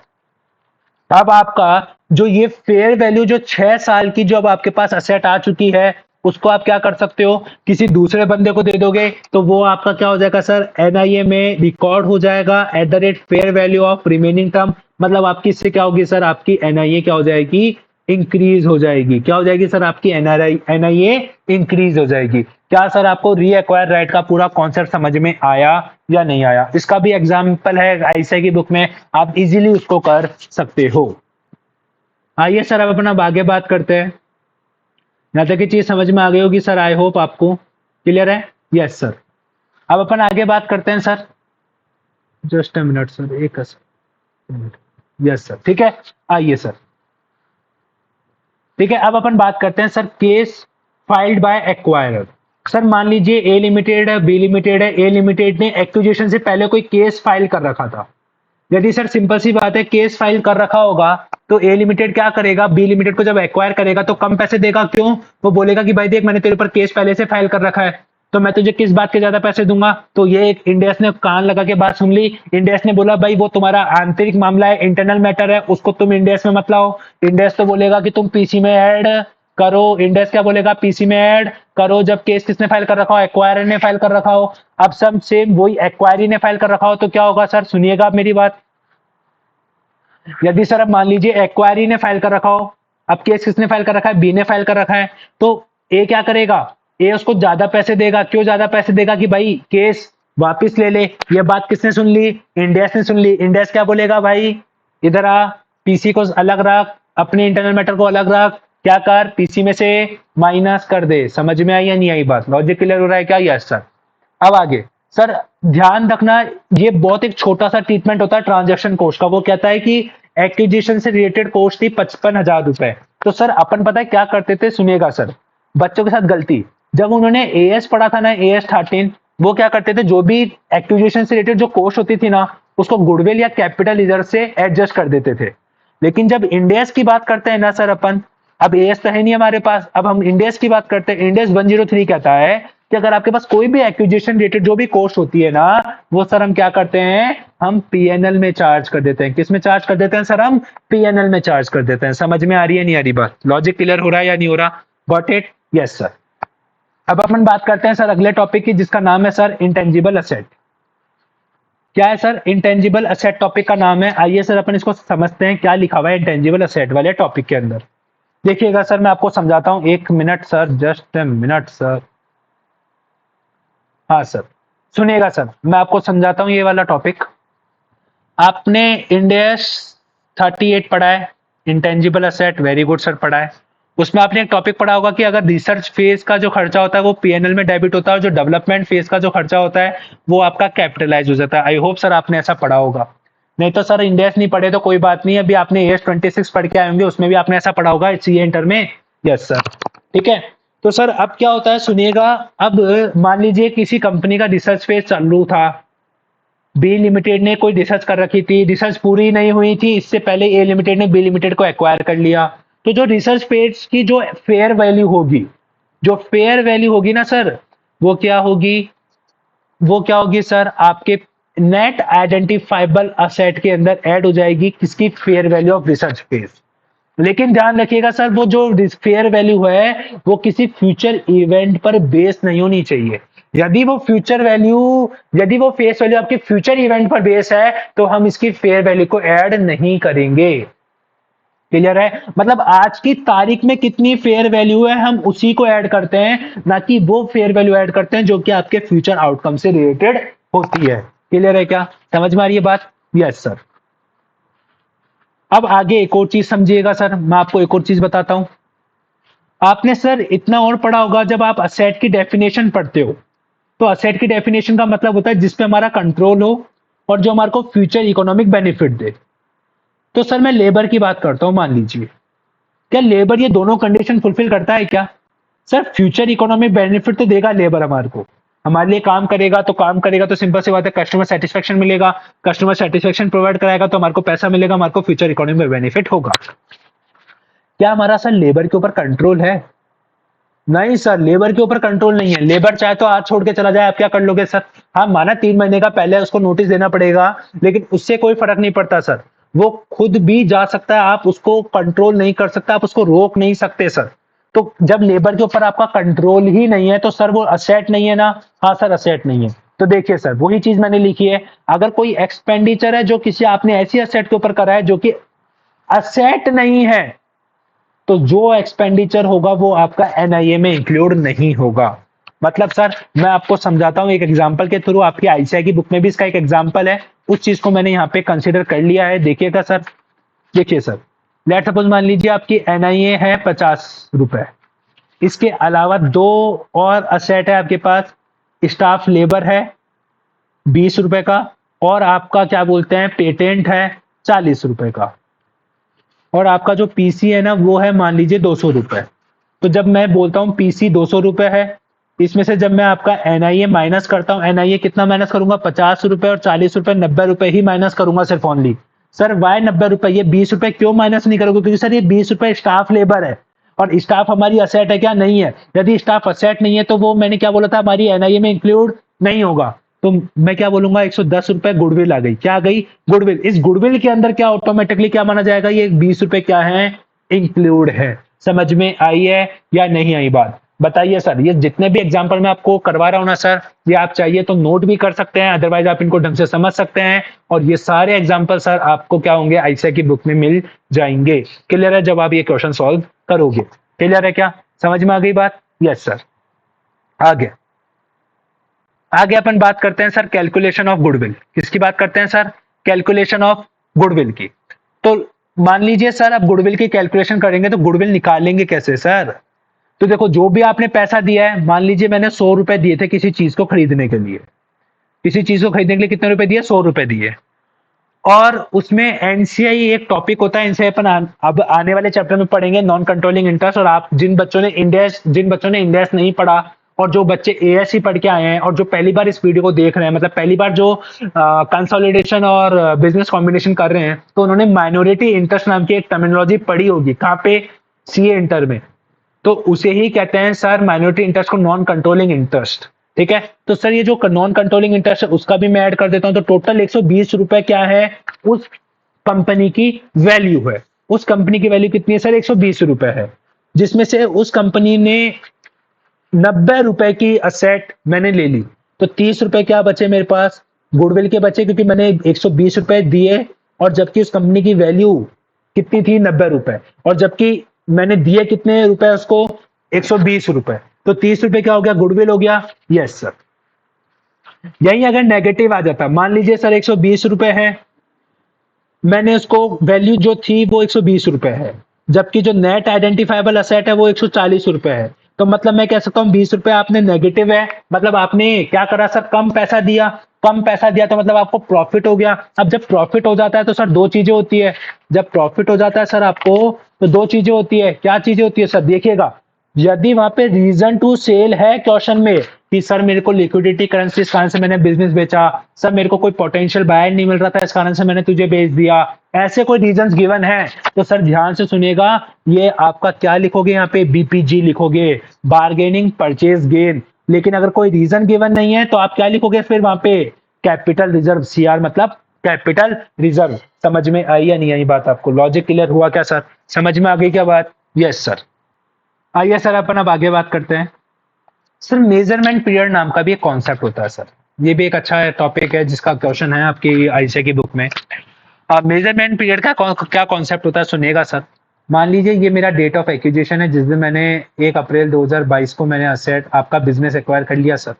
अब आपका जो ये फेयर वैल्यू जो 6 साल की जो अब आपके पास असेट आ चुकी है, उसको आप क्या कर सकते हो? किसी दूसरे बंदे को दे दोगे तो वो आपका क्या हो जाएगा सर? एनआईए में रिकॉर्ड हो जाएगा at the rate fair value of remaining term. मतलब आपकी इससे क्या होगी सर? आपकी एनआईए क्या हो जाएगी? इंक्रीज हो जाएगी। क्या हो जाएगी सर? आपकी एनआईए इंक्रीज हो जाएगी। क्या सर आपको री एक्वायर राइट का पूरा कॉन्सेप्ट समझ में आया या नहीं आया? इसका भी एग्जाम्पल है आईसीआई की बुक में, आप इजीली उसको कर सकते हो। आइए सर अब अपना आगे बात करते हैं। यहाँ तक की चीज समझ में आ गई होगी सर, आई होप आपको क्लियर है। Yes sir. अब अपन आगे बात करते हैं sir. Just a minute sir, एक मिनट। यस सर, ठीक है। आइए सर, ठीक है। अब अपन बात करते हैं sir case filed by acquirer. Sir मान लीजिए ए लिमिटेड है, बी लिमिटेड है। ए लिमिटेड ने एक्विजिशन से पहले कोई केस फाइल कर रखा था। यदि सर सिंपल सी बात है केस फाइल कर रखा होगा तो ए लिमिटेड क्या करेगा? बी लिमिटेड को जब एक्वायर करेगा तो कम पैसे देगा। क्यों? वो बोलेगा कि भाई देख मैंने तेरे ऊपर केस पहले से फाइल कर रखा है तो मैं तुझे किस बात के ज्यादा पैसे दूंगा। तो ये एक इंडियस ने कान लगा के बात सुन ली। इंडियस ने बोला भाई वो तुम्हारा आंतरिक मामला है, इंटरनल मैटर है, उसको तुम इंडियस में मत लाओ। इंडियस तो बोलेगा कि तुम पीसी में ऐड करो। इंडेक्स क्या बोलेगा? पीसी में ऐड करो। जब केस किसने फाइल कर रखा हो? एक्वायरर ने फाइल कर रखा हो। अब सब सेम वही एक्वायरी ने फाइल कर रखा हो तो क्या होगा सर? सुनिएगा आप मेरी बात। यदि सर अब मान लीजिए एक्वायरी ने फाइल कर रखा हो, अब केस किसने फाइल कर रखा है? बी ने फाइल कर रखा है। तो ए क्या करेगा? ए उसको ज्यादा पैसे देगा। क्यों ज्यादा पैसे देगा? कि भाई केस वापिस ले ले। ये बात किसने सुन ली? इंडेक्स ने सुन ली। इंडेक्स क्या बोलेगा? भाई इधर आ, पीसी को अलग रख, अपने इंटरनल मैटर को अलग रख, क्या कर? पीसी में से माइनस कर दे। समझ में आई या नहीं आई बात? लॉजिक क्लियर हो रहा है क्या? Yes sir. अब आगे सर ध्यान रखना, ये बहुत एक छोटा सा ट्रीटमेंट होता है ट्रांजैक्शन कॉस्ट का। वो कहता है कि एक्विजिशन से रिलेटेड कॉस्ट थी 55,000 रुपए। तो सर अपन पता है क्या करते थे? सुनिएगा सर, बच्चों के साथ गलती, जब उन्होंने एएस पढ़ा था ना, एएस 13, वो क्या करते थे? जो भी एक्विजिशन से रिलेटेड जो कॉस्ट होती थी ना, उसको गुडविल या कैपिटल रिजर्व से एडजस्ट कर देते थे। लेकिन जब इंडेस की बात करते हैं ना सर अपन, अब एएस तो है नहीं हमारे पास, अब हम इंडेस की बात करते हैं। इंडेस 103 कहता है कि अगर आपके पास कोई भी एक्विजिशन रिलेटेड जो भी कॉस्ट होती है ना, वो सर हम क्या करते हैं, हम पीएनएल में चार्ज कर देते हैं। किस में चार्ज कर देते हैं सर, हम पीएनएल में चार्ज कर देते हैं। समझ में आ रही है नहीं आ रही बात, लॉजिक क्लियर हो रहा है या नहीं हो रहा? Got it? Yes sir. अब अपन बात करते हैं सर अगले टॉपिक की, जिसका नाम है सर इंटेंजिबल असेट। क्या है सर? इंटेंजिबल असेट टॉपिक का नाम है। आइए सर अपन इसको समझते हैं क्या लिखा हुआ है इंटेंजिबल असेट वाले टॉपिक के अंदर। देखिएगा सर, मैं आपको समझाता हूं, एक minute sir, just a minute sir. हाँ सर, सुनिएगा सर, मैं आपको समझाता हूं ये वाला टॉपिक। आपने इंडेस 38 पढ़ा है, intangible asset, very good sir पढ़ा है। उसमें आपने एक टॉपिक पढ़ा होगा कि अगर रिसर्च फेज का जो खर्चा होता है वो पीएनएल में डेबिट होता है, और जो डेवलपमेंट फेज का जो खर्चा होता है वो आपका कैपिटलाइज हो जाता है। आई होप सर आपने ऐसा पढ़ा होगा। नहीं तो सर इंडेस नहीं पढ़े तो कोई बात नहीं, अभी आपने एस 26 पढ़ के आए होंगे, उसमें भी आपने ऐसा पढ़ा होगा सीए इंटर में। यस सर, ठीक है। तो सर अब क्या होता है सुनिएगा। अब मान लीजिए किसी कंपनी का रिसर्च फेज चालू था, बी लिमिटेड ने कोई रिसर्च कर रखी थी, रिसर्च पूरी नहीं हुई थी, इससे पहले ए लिमिटेड ने बी लिमिटेड को एक्वायर कर लिया। तो जो रिसर्च पेज की जो फेयर वैल्यू होगी, जो फेयर वैल्यू होगी ना सर, वो क्या होगी, वो क्या होगी सर, आपके नेट आइडेंटिफाइबल असेट के अंदर ऐड हो जाएगी। किसकी? Fair value of research page. लेकिन ध्यान रखिएगा सर, वो जो फेयर वैल्यू है वो किसी फ्यूचर इवेंट पर बेस नहीं होनी चाहिए। यदि वो फ्यूचर वैल्यू, यदि वो फेस वैल्यू आपके फ्यूचर इवेंट पर बेस है तो हम इसकी फेयर वैल्यू को ऐड नहीं करेंगे। क्लियर है? मतलब आज की तारीख में कितनी फेयर वैल्यू है हम उसी को ऐड करते हैं, ना कि वो फेयर वैल्यू ऐड करते हैं जो कि आपके फ्यूचर आउटकम से रिलेटेड होती है। क्लियर है? क्या समझ में आ रही है बात? Yes sir. अब आगे एक और चीज समझिएगा सर, मैं आपको एक और चीज बताता हूं। आपने सर इतना और पढ़ा होगा, जब आप असेट की डेफिनेशन पढ़ते हो तो असेट की डेफिनेशन का मतलब होता है जिसपे हमारा कंट्रोल हो और जो हमारे को फ्यूचर इकोनॉमिक बेनिफिट दे। तो सर मैं लेबर की बात करता हूं, मान लीजिए, क्या लेबर ये दोनों कंडीशन फुलफिल करता है क्या? सर फ्यूचर इकोनॉमिक बेनिफिट तो देगा लेबर हमारे को, हमारे लिए काम करेगा, तो काम करेगा तो सिंपल सी बात है कस्टमर सेटिस्फेक्शन मिलेगा, कस्टमर सेटिस्फेक्शन प्रोवाइड कराएगा तो हमारे को पैसा मिलेगा, हमारे को फ्यूचर इकोनॉमिक बेनिफिट होगा। क्या हमारा सर लेबर के ऊपर कंट्रोल है? नहीं सर, लेबर के ऊपर कंट्रोल नहीं है। लेबर चाहे तो आज छोड़ के चला जाए, आप क्या कर लोगे सर? हाँ माना 3 महीने का पहले उसको नोटिस देना पड़ेगा, लेकिन उससे कोई फर्क नहीं पड़ता सर। वो खुद भी जा सकता है, आप उसको कंट्रोल नहीं कर सकता, आप उसको रोक नहीं सकते सर। तो जब लेबर के ऊपर आपका कंट्रोल ही नहीं है तो सर वो असेट नहीं है ना? हाँ सर, असेट नहीं है। तो देखिए सर, वही चीज मैंने लिखी है, अगर कोई एक्सपेंडिचर है जो किसी आपने ऐसी असेट के ऊपर करा है जो कि असेट नहीं है, तो जो एक्सपेंडिचर होगा वो आपका एनआईए में इंक्लूड नहीं होगा। मतलब सर मैं आपको समझाता हूं एक एग्जांपल के थ्रू, आपकी आईसीआई की बुक में भी इसका एक एग्जांपल है, उस चीज को मैंने यहाँ पे कंसीडर कर लिया है। देखिएगा सर, देखिए सर, लेट सपोज मान लीजिए आपकी एनआईए है 50 रुपए, इसके अलावा दो और असेट है आपके पास, स्टाफ लेबर है 20 रुपए का, और आपका क्या बोलते हैं पेटेंट है 40 रुपए का, और आपका जो पीसी है ना वो है मान लीजिए 200 रुपए। तो जब मैं बोलता हूं पीसी 200 रुपए है, इसमें से जब मैं आपका एनआईए माइनस करता हूं, एनआईए कितना माइनस करूंगा, 50 रुपए और 40 रुपए, 90 रुपए ही माइनस करूंगा सिर्फ ओनली। सर वाई 90 रुपए, ये 20 रुपए क्यों माइनस नहीं करोगे? क्योंकि सर ये 20 रुपए स्टाफ लेबर है, और स्टाफ हमारी असेट है क्या? नहीं है। यदि स्टाफ असेट नहीं है तो वो मैंने क्या बोला था, हमारी एनआईए में इंक्लूड नहीं होगा। तो मैं क्या बोलूंगा, 110 रुपए गुडविल आ गई। क्या आ गई? गुडविल। इस गुडविल के अंदर क्या ऑटोमेटिकली क्या माना जाएगा, ये 20 रुपए क्या है, इंक्लूड है। समझ में आई है या नहीं आई बात? बताइए सर। ये जितने भी एग्जांपल मैं आपको करवा रहा हूं ना सर, ये आप चाहिए तो नोट भी कर सकते हैं, अदरवाइज आप इनको ढंग से समझ सकते हैं, और ये सारे एग्जांपल सर आपको क्या होंगे, आईसीआई की बुक में मिल जाएंगे। क्लियर है? जब आप ये क्वेश्चन सॉल्व करोगे। क्लियर है? क्या समझ में आ गई बात? Yes sir. आगे आगे अपन बात करते हैं सर कैलकुलेशन ऑफ गुडविल। किसकी बात करते हैं सर? कैलकुलेशन ऑफ गुडविल की। तो मान लीजिए सर आप गुडविल की कैलकुलेशन करेंगे तो गुडविल निकालेंगे कैसे सर? तो देखो, जो भी आपने पैसा दिया है, मान लीजिए मैंने 100 रुपए दिए थे किसी चीज को खरीदने के लिए, किसी चीज को खरीदने के लिए कितने रुपए दिए? 100 रुपए दिए। और उसमें एनसीआई एक टॉपिक होता है, एनसीआई अपन अब आने वाले चैप्टर में पढ़ेंगे, नॉन कंट्रोलिंग इंटरेस्ट। और आप जिन बच्चों ने इंडेस नहीं पढ़ा, और जो बच्चे एएस ही पढ़ के आए हैं, और जो पहली बार इस वीडियो को देख रहे हैं, मतलब पहली बार जो कंसोलिडेशन और बिजनेस कॉम्बिनेशन कर रहे हैं, तो उन्होंने माइनॉरिटी इंटरेस्ट नाम की एक टर्मिनोलॉजी पढ़ी होगी। कहाँ पे? सीए इंटर में, तो उसे ही कहते हैं सर माइनॉरिटी इंटरेस्ट को नॉन कंट्रोलिंग इंटरेस्ट। ठीक है, तो सर ये जो नॉन कंट्रोलिंग इंटरेस्ट है उसका भी मैं ऐड कर देता हूं, तो टोटल 120 रुपए क्या है, उस कंपनी की वैल्यू है। उस कंपनी की वैल्यू कितनी है सर, 120 रुपए है, जिसमें से उस कंपनी ने 90 रुपए की असेट मैंने ले ली, तो 30 रुपए क्या बचे मेरे पास, गुडविल के बचे, क्योंकि मैंने 120 रुपए दिए, और जबकि उस कंपनी की वैल्यू कितनी थी, 90 रुपए, और जबकि मैंने दिए कितने रुपए उसको, 120 रुपए, तो 30 रुपए क्या हो गया, गुडविल हो गया। Yes sir. यही अगर नेगेटिव आ जाता, मान लीजिए सर 120 रुपए है, मैंने उसको वैल्यू जो थी वो 120 रुपए है, जबकि जो नेट आइडेंटिफाइबल असेट है वो 140 रुपए है, तो मतलब मैं कह सकता हूं 20 रुपए आपने नेगेटिव है, मतलब आपने क्या करा सर, कम पैसा दिया। कम पैसा दिया तो मतलब आपको प्रॉफिट हो गया। अब जब प्रॉफिट हो जाता है तो सर दो चीजें होती है, जब प्रॉफिट हो जाता है सर आपको, तो दो चीजें होती है। क्या चीजें होती है सर, देखिएगा, यदि वहां पे रीजन टू सेल है क्वेश्चन में, कि सर मेरे को लिक्विडिटी करेंसी इस कारण से मैंने बिजनेस बेचा, सर मेरे को कोई पोटेंशियल बायर नहीं मिल रहा था इस कारण से मैंने तुझे बेच दिया, ऐसे कोई रीजंस गिवन है, तो सर ध्यान से सुनिएगा, ये आपका क्या लिखोगे, यहाँ पे बीपीजी लिखोगे, बार्गेनिंग परचेज गेन। लेकिन अगर कोई रीजन गिवन नहीं है तो आप क्या लिखोगे फिर वहां पे, कैपिटल रिजर्व, सीआर मतलब कैपिटल रिजर्व। समझ में आई या नहीं आई बात आपको, लॉजिक क्लियर हुआ क्या सर, समझ में आ गई क्या बात। Yes sir. आइए सर अपन अब आगे बात करते हैं। सर मेजरमेंट पीरियड नाम का भी एक कॉन्सेप्ट होता है सर, ये भी एक अच्छा टॉपिक है जिसका क्वेश्चन है आपकी आईसीए की बुक में। मेजरमेंट पीरियड का क्या कॉन्सेप्ट होता है सुनिएगा सर। मान लीजिए ये मेरा डेट ऑफ एक्विजिशन है, जिस दिन मैंने 1 अप्रैल 2022 को मैंने असेट आपका बिजनेस एक्वायर कर लिया सर।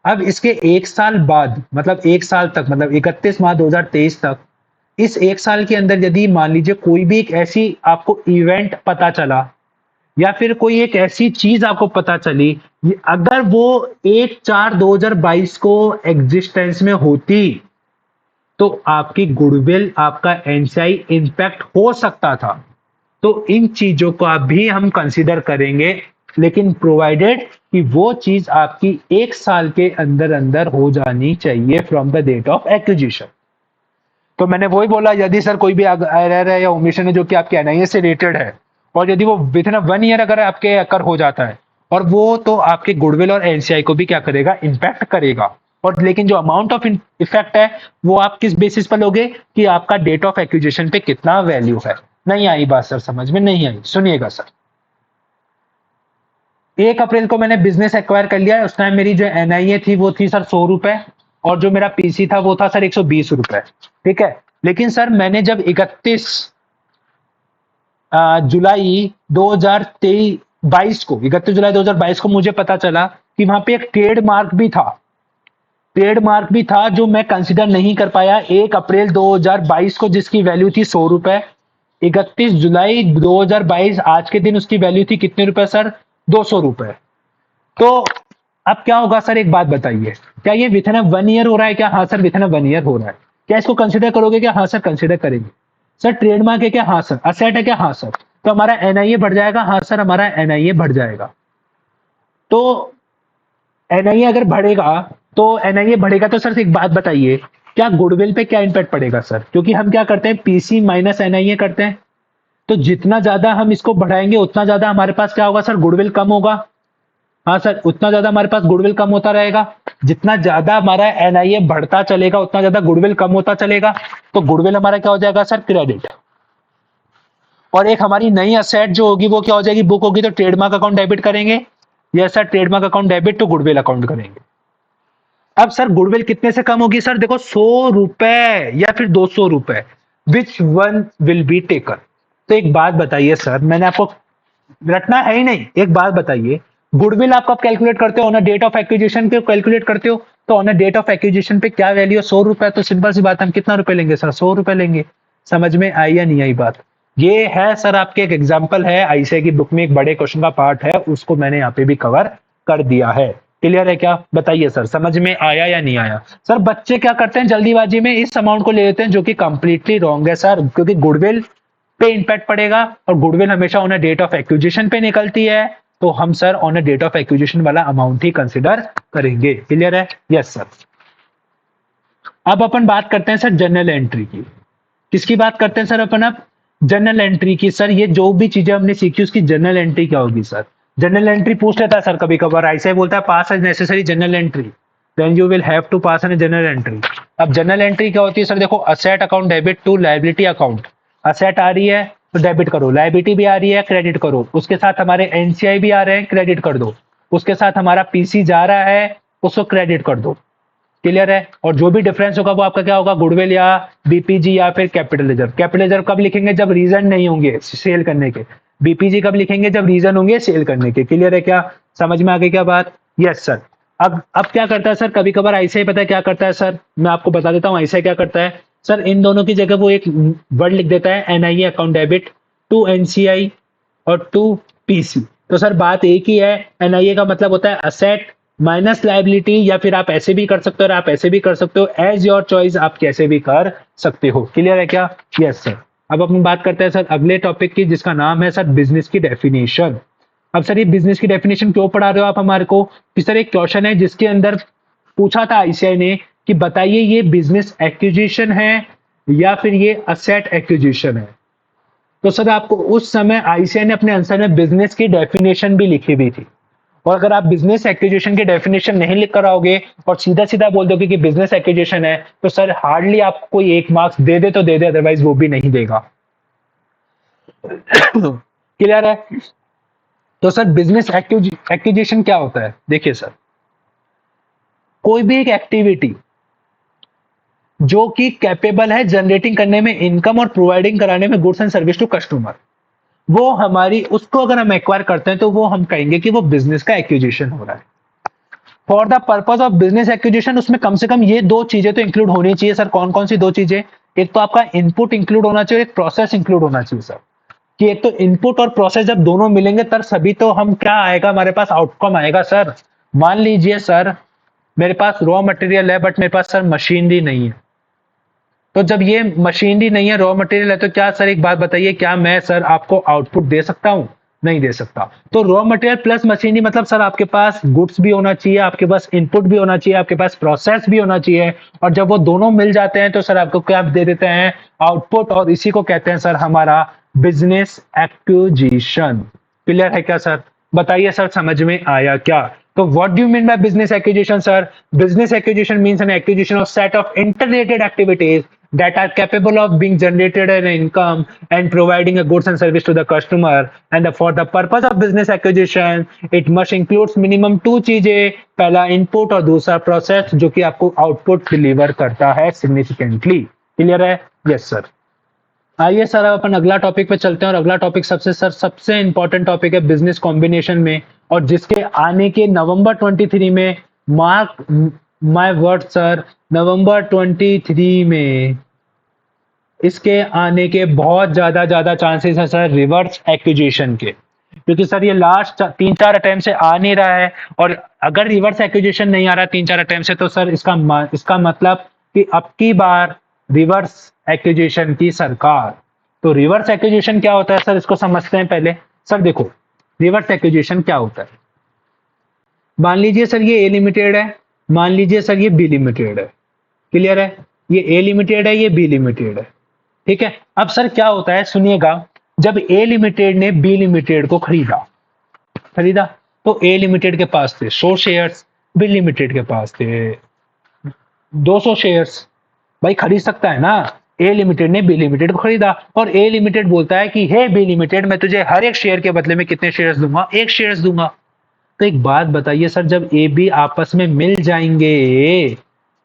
अब इसके 1 साल बाद, मतलब 1 साल तक, मतलब 31 मार्च 2023 तक, इस 1 साल के अंदर यदि मान लीजिए कोई भी एक ऐसी आपको इवेंट पता चला, या फिर कोई एक ऐसी चीज आपको पता चली, अगर वो 1/4/2022 को एग्जिस्टेंस में होती, तो आपकी गुडविल, आपका एनसीआई इंपैक्ट हो सकता था। तो इन चीजों को भी हम कंसीडर करेंगे, लेकिन प्रोवाइडेड कि वो चीज आपकी 1 साल के अंदर अंदर हो जानी चाहिए from the date of acquisition. तो मैंने वही बोला, यदि सर कोई भी एरर है या ओमिशन है जो कि आपके एनआईए से रिलेटेड है, और यदि वो विद इन 1 ईयर अगर आपके अकर हो जाता है, और वो तो आपके गुडविल और एनसीआई को भी क्या करेगा, इंपैक्ट करेगा। और लेकिन जो अमाउंट ऑफ इफेक्ट है वो आप किस बेसिस पर लोगे, कि आपका डेट ऑफ एक्विजिशन पे कितना वैल्यू है। नहीं आई बात सर, समझ में नहीं आई, सुनिएगा सर। 1 अप्रैल को मैंने बिजनेस एक्वायर कर लिया, उस टाइम मेरी जो एनआईए थी वो थी सर 100 रुपए, और जो मेरा पीसी था वो था सर 120 रुपए। ठीक है, लेकिन सर मैंने जब 31 जुलाई 2022 को, 31 जुलाई 2022 को मुझे पता चला कि वहां पे एक ट्रेडमार्क भी था, ट्रेडमार्क भी था जो मैं कंसिडर नहीं कर पाया 1 अप्रैल 2022 को, जिसकी वैल्यू थी 100 रुपए। 31 जुलाई 2022 आज के दिन उसकी वैल्यू थी कितने रुपए सर, 200 रुपए। तो अब क्या होगा सर, एक बात बताइए, क्या ये विथ इन 1 ईयर हो रहा है क्या, हाँ सर विथ इन 1 ईयर हो रहा है। क्या इसको कंसिडर करोगे क्या, हाँ सर कंसिडर करेंगे। सर ट्रेडमार्क है क्या, हाँ सर। असेट है क्या, हाँ सर। तो हमारा एनआईए बढ़ जाएगा, हाँ सर हमारा एनआईए बढ़ जाएगा। तो एनआईए अगर बढ़ेगा, तो एनआईए बढ़ेगा, तो सर एक बात बताइए, क्या गुडविल पे क्या इंपैक्ट पड़ेगा सर, क्योंकि हम क्या करते हैं, पीसी माइनस एनआईए करते हैं। तो जितना ज्यादा हम इसको बढ़ाएंगे उतना ज्यादा हमारे पास क्या होगा सर, गुडविल कम होगा। हाँ सर, उतना ज्यादा हमारे पास गुडविल कम होता रहेगा। जितना ज्यादा हमारा एनआईए बढ़ता चलेगा उतना ज्यादा गुडविल कम होता चलेगा, तो गुडविल हमारा क्या हो जाएगा सर, क्रेडिट। और एक हमारी नई असेट जो होगी वो क्या हो जाएगी, बुक होगी, तो ट्रेडमार्क अकाउंट डेबिट करेंगे, या sir trademark account debit to goodwill account करेंगे। अब सर गुडविल कितने से कम होगी सर, देखो 100 रुपए या फिर 200 रुपए, which one will be taken. तो एक बात बताइए सर, मैंने आपको रटना है ही नहीं, एक बात बताइए, गुडविल आप कब कैलकुलेट करते हो, on a date of acquisition पे कैलकुलेट करते हो, तो on a date of acquisition पे क्या वैल्यू है, 100 रुपए। तो सिंपल सी बात है, हम कितना रुपए लेंगे सर, 100 रुपए लेंगे। समझ में आई या नहीं आई बात। ये है सर आपके एक एग्जाम्पल है, आईसीए की बुक में एक बड़े क्वेश्चन का पार्ट है, उसको मैंने यहाँ पे भी कवर कर दिया है। क्लियर है क्या, बताइए सर, समझ में आया या नहीं आया। सर बच्चे क्या करते हैं, जल्दीबाजी में इस अमाउंट को ले लेते हैं, जो कि कंप्लीटली रॉन्ग है सर, क्योंकि गुडविल पे इंपैक्ट पड़ेगा, और गुडविल हमेशा on a date of acquisition पे निकलती है, तो हम sir on a date of acquisition वाला अमाउंट ही कंसिडर करेंगे। क्लियर है, यस सर। अब अपन बात करते हैं सर जनरल एंट्री की। किसकी बात करते हैं सर अपन अब, जनरल एंट्री की सर, ये जो भी चीजें हमने सीखी उसकी जनरल एंट्री क्या होगी सर? जनरल एंट्री पूछ लेता है सर कभी कभार, ऐसे ही बोलता है pass as necessary journal entry, then you will have to pass an journal entry. अब जनरल एंट्री क्या होती है सर? देखो, asset account debit to liability account. Asset आ रही है तो डेबिट करो, लायबिलिटी भी आ रही है क्रेडिट करो, उसके साथ हमारे एनसीआई भी आ रहे हैं क्रेडिट कर दो, उसके साथ हमारा पीसी जा रहा है उसको क्रेडिट कर दो। क्लियर है? और जो भी डिफरेंस होगा वो आपका क्या होगा? गुडविल या बीपीजी या फिर कैपिटल रिजर्व। कैपिटल रिजर्व कब लिखेंगे? जब रीजन नहीं होंगे सेल करने के। बीपीजी कब लिखेंगे? जब रीजन होंगे सेल करने के। क्लियर है? क्या समझ में आ गई क्या बात? Yes sir. अब क्या करता है सर, कभी कभार ऐसे ही, पता है क्या करता है सर? मैं आपको बता देता हूँ ऐसे क्या करता है सर। इन दोनों की जगह वो एक वर्ड लिख देता है, NIA account debit to NCI और टू पीसी। तो सर बात एक ही है, एनआईए का मतलब होता है असेट माइनस लाइबिलिटी, या फिर आप ऐसे भी कर सकते हो और आप ऐसे भी कर सकते हो, एज योर चॉइस, आप कैसे भी कर सकते हो। क्लियर है क्या? Yes sir. अब अपन बात करते हैं सर अगले टॉपिक की, जिसका नाम है सर बिजनेस की डेफिनेशन। अब सर ये बिजनेस की डेफिनेशन क्यों पढ़ा रहे हो आप हमारे को? कि सर एक क्वेश्चन है जिसके अंदर पूछा था आईसीआई ने कि बताइए ये बिजनेस एक्विजिशन है या फिर ये असेट एक्विजिशन है। तो सर आपको उस समय आईसीआई ने अपने आंसर में बिजनेस की डेफिनेशन भी लिखी हुई थी। और अगर आप बिजनेस एक्विजिशन की डेफिनेशन नहीं लिख कर आओगे और सीधा सीधा बोल दोगे कि बिजनेस एक्विजिशन है, तो सर हार्डली आपको कोई 1 मार्क्स दे दे तो दे दे, अदरवाइज वो भी नहीं देगा। क्लियर है? तो सर बिजनेस एक्विजिशन क्या होता है? देखिए सर, कोई भी एक एक्टिविटी जो कि कैपेबल है जनरेटिंग करने में इनकम और प्रोवाइडिंग कराने में goods and service to customer, वो हमारी, उसको अगर हम एक्वायर करते हैं तो वो हम कहेंगे कि वो बिजनेस का एक्विजिशन हो रहा है। For the purpose of business acquisition उसमें कम से कम ये 2 चीजें तो इंक्लूड होनी चाहिए सर। कौन कौन सी 2 चीजें? एक तो आपका इनपुट इंक्लूड होना चाहिए, एक प्रोसेस इंक्लूड होना चाहिए सर। कि एक तो इनपुट और प्रोसेस जब दोनों मिलेंगे तब सभी तो हम क्या आएगा, हमारे पास आउटकम आएगा सर। मान लीजिए सर मेरे पास रॉ मटेरियल है बट मेरे पास सर मशीनरी नहीं है। तो जब ये मशीनरी नहीं है, रॉ मटेरियल है, तो क्या सर एक बात बताइए, क्या मैं सर आपको आउटपुट दे सकता हूं? नहीं दे सकता। तो रॉ मटेरियल प्लस मशीनरी मतलब सर आपके पास गुड्स भी होना चाहिए, आपके पास इनपुट भी होना चाहिए, आपके पास प्रोसेस भी होना चाहिए। और जब वो दोनों मिल जाते हैं तो सर आपको क्या दे देते हैं? आउटपुट। और इसी को कहते हैं सर हमारा बिजनेस एक्विजिशन। क्लियर है क्या सर? बताइए सर समझ में आया क्या? तो what do you mean by business acquisition sir? Business acquisition means an acquisition of set of interrelated activities that are capable of being generated an income and providing a goods and service to the customer. And for the purpose of business acquisition, it must includes minimum 2 चीजें, पहला input और दूसरा process, जो कि आपको output deliver करता है significantly. Clear है? Yes sir. आइए सर अब अपन अगला टॉपिक पे चलते हैं, और अगला टॉपिक सबसे इंपॉर्टेंट टॉपिक है बिजनेस कॉम्बिनेशन में, और जिसके आने के नवंबर 23 में, मार्क माय वर्ड सर, नवंबर 23 में इसके आने के बहुत ज्यादा चांसेस है सर रिवर्स एक्विजिशन के। क्योंकि सर ये लास्ट 3-4 अटेम्प्ट से आ नहीं रहा है, और अगर रिवर्स एक्विजिशन नहीं आ रहा 3-4 अटेम्प्ट से, तो सर इसका मतलब कि अब की बार रिवर्स एक्विजिशन की सरकार। तो रिवर्स एक्विजिशन क्या होता है सर, इसको समझते हैं पहले। सर देखो, रिवर्स एक्विजिशन क्या होता है? मान लीजिए सर ये ए लिमिटेड है, मान लीजिए सर ये बी लिमिटेड है। क्लियर है? ये ए लिमिटेड है, ये बी लिमिटेड है। ठीक है? अब सर क्या होता है सुनिएगा, जब ए लिमिटेड ने बी लिमिटेड को खरीदा, तो ए लिमिटेड के पास थे 100 शेयर्स, बी लिमिटेड के पास थे 200 शेयर्स। भाई खरीद सकता है ना? ए लिमिटेड ने बी लिमिटेड को खरीदा, और ए लिमिटेड बोलता है कि हे बी लिमिटेड, मैं तुझे हर एक शेयर के बदले में कितने शेयर्स दूंगा? 1 शेयर्स दूंगा। तो एक बात बताइए सर, जब ए बी आपस में मिल जाएंगे,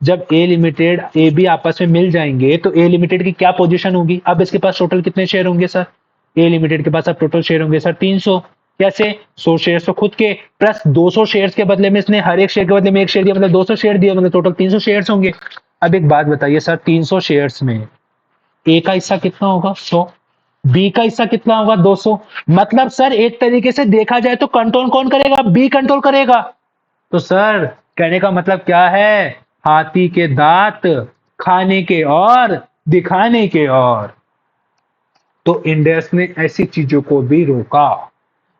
जब ए लिमिटेड ए बी आपस में मिल जाएंगे, तो ए लिमिटेड की क्या पोजीशन होगी? अब इसके पास टोटल कितने शेयर होंगे सर? ए लिमिटेड के पास अब टोटल शेयर होंगे सर 300। कैसे? 100 शेयर तो खुद के, प्लस 200 शेयर्स के बदले में इसने हर एक शेयर के बदले में 1 शेयर दिया, मतलब 200 शेयर दिया, मतलब टोटल 300 शेयर्स होंगे। अब एक बात बताइए सर, 300 शेयर्स में ए का हिस्सा कितना होगा? 100। बी का हिस्सा कितना होगा? 200। मतलब सर एक तरीके से देखा जाए तो कंट्रोल कौन करेगा? बी कंट्रोल करेगा। तो सर कहने का मतलब क्या है? हाथी के दांत खाने के और दिखाने के और। तो इंडेस ने ऐसी चीजों को भी रोका,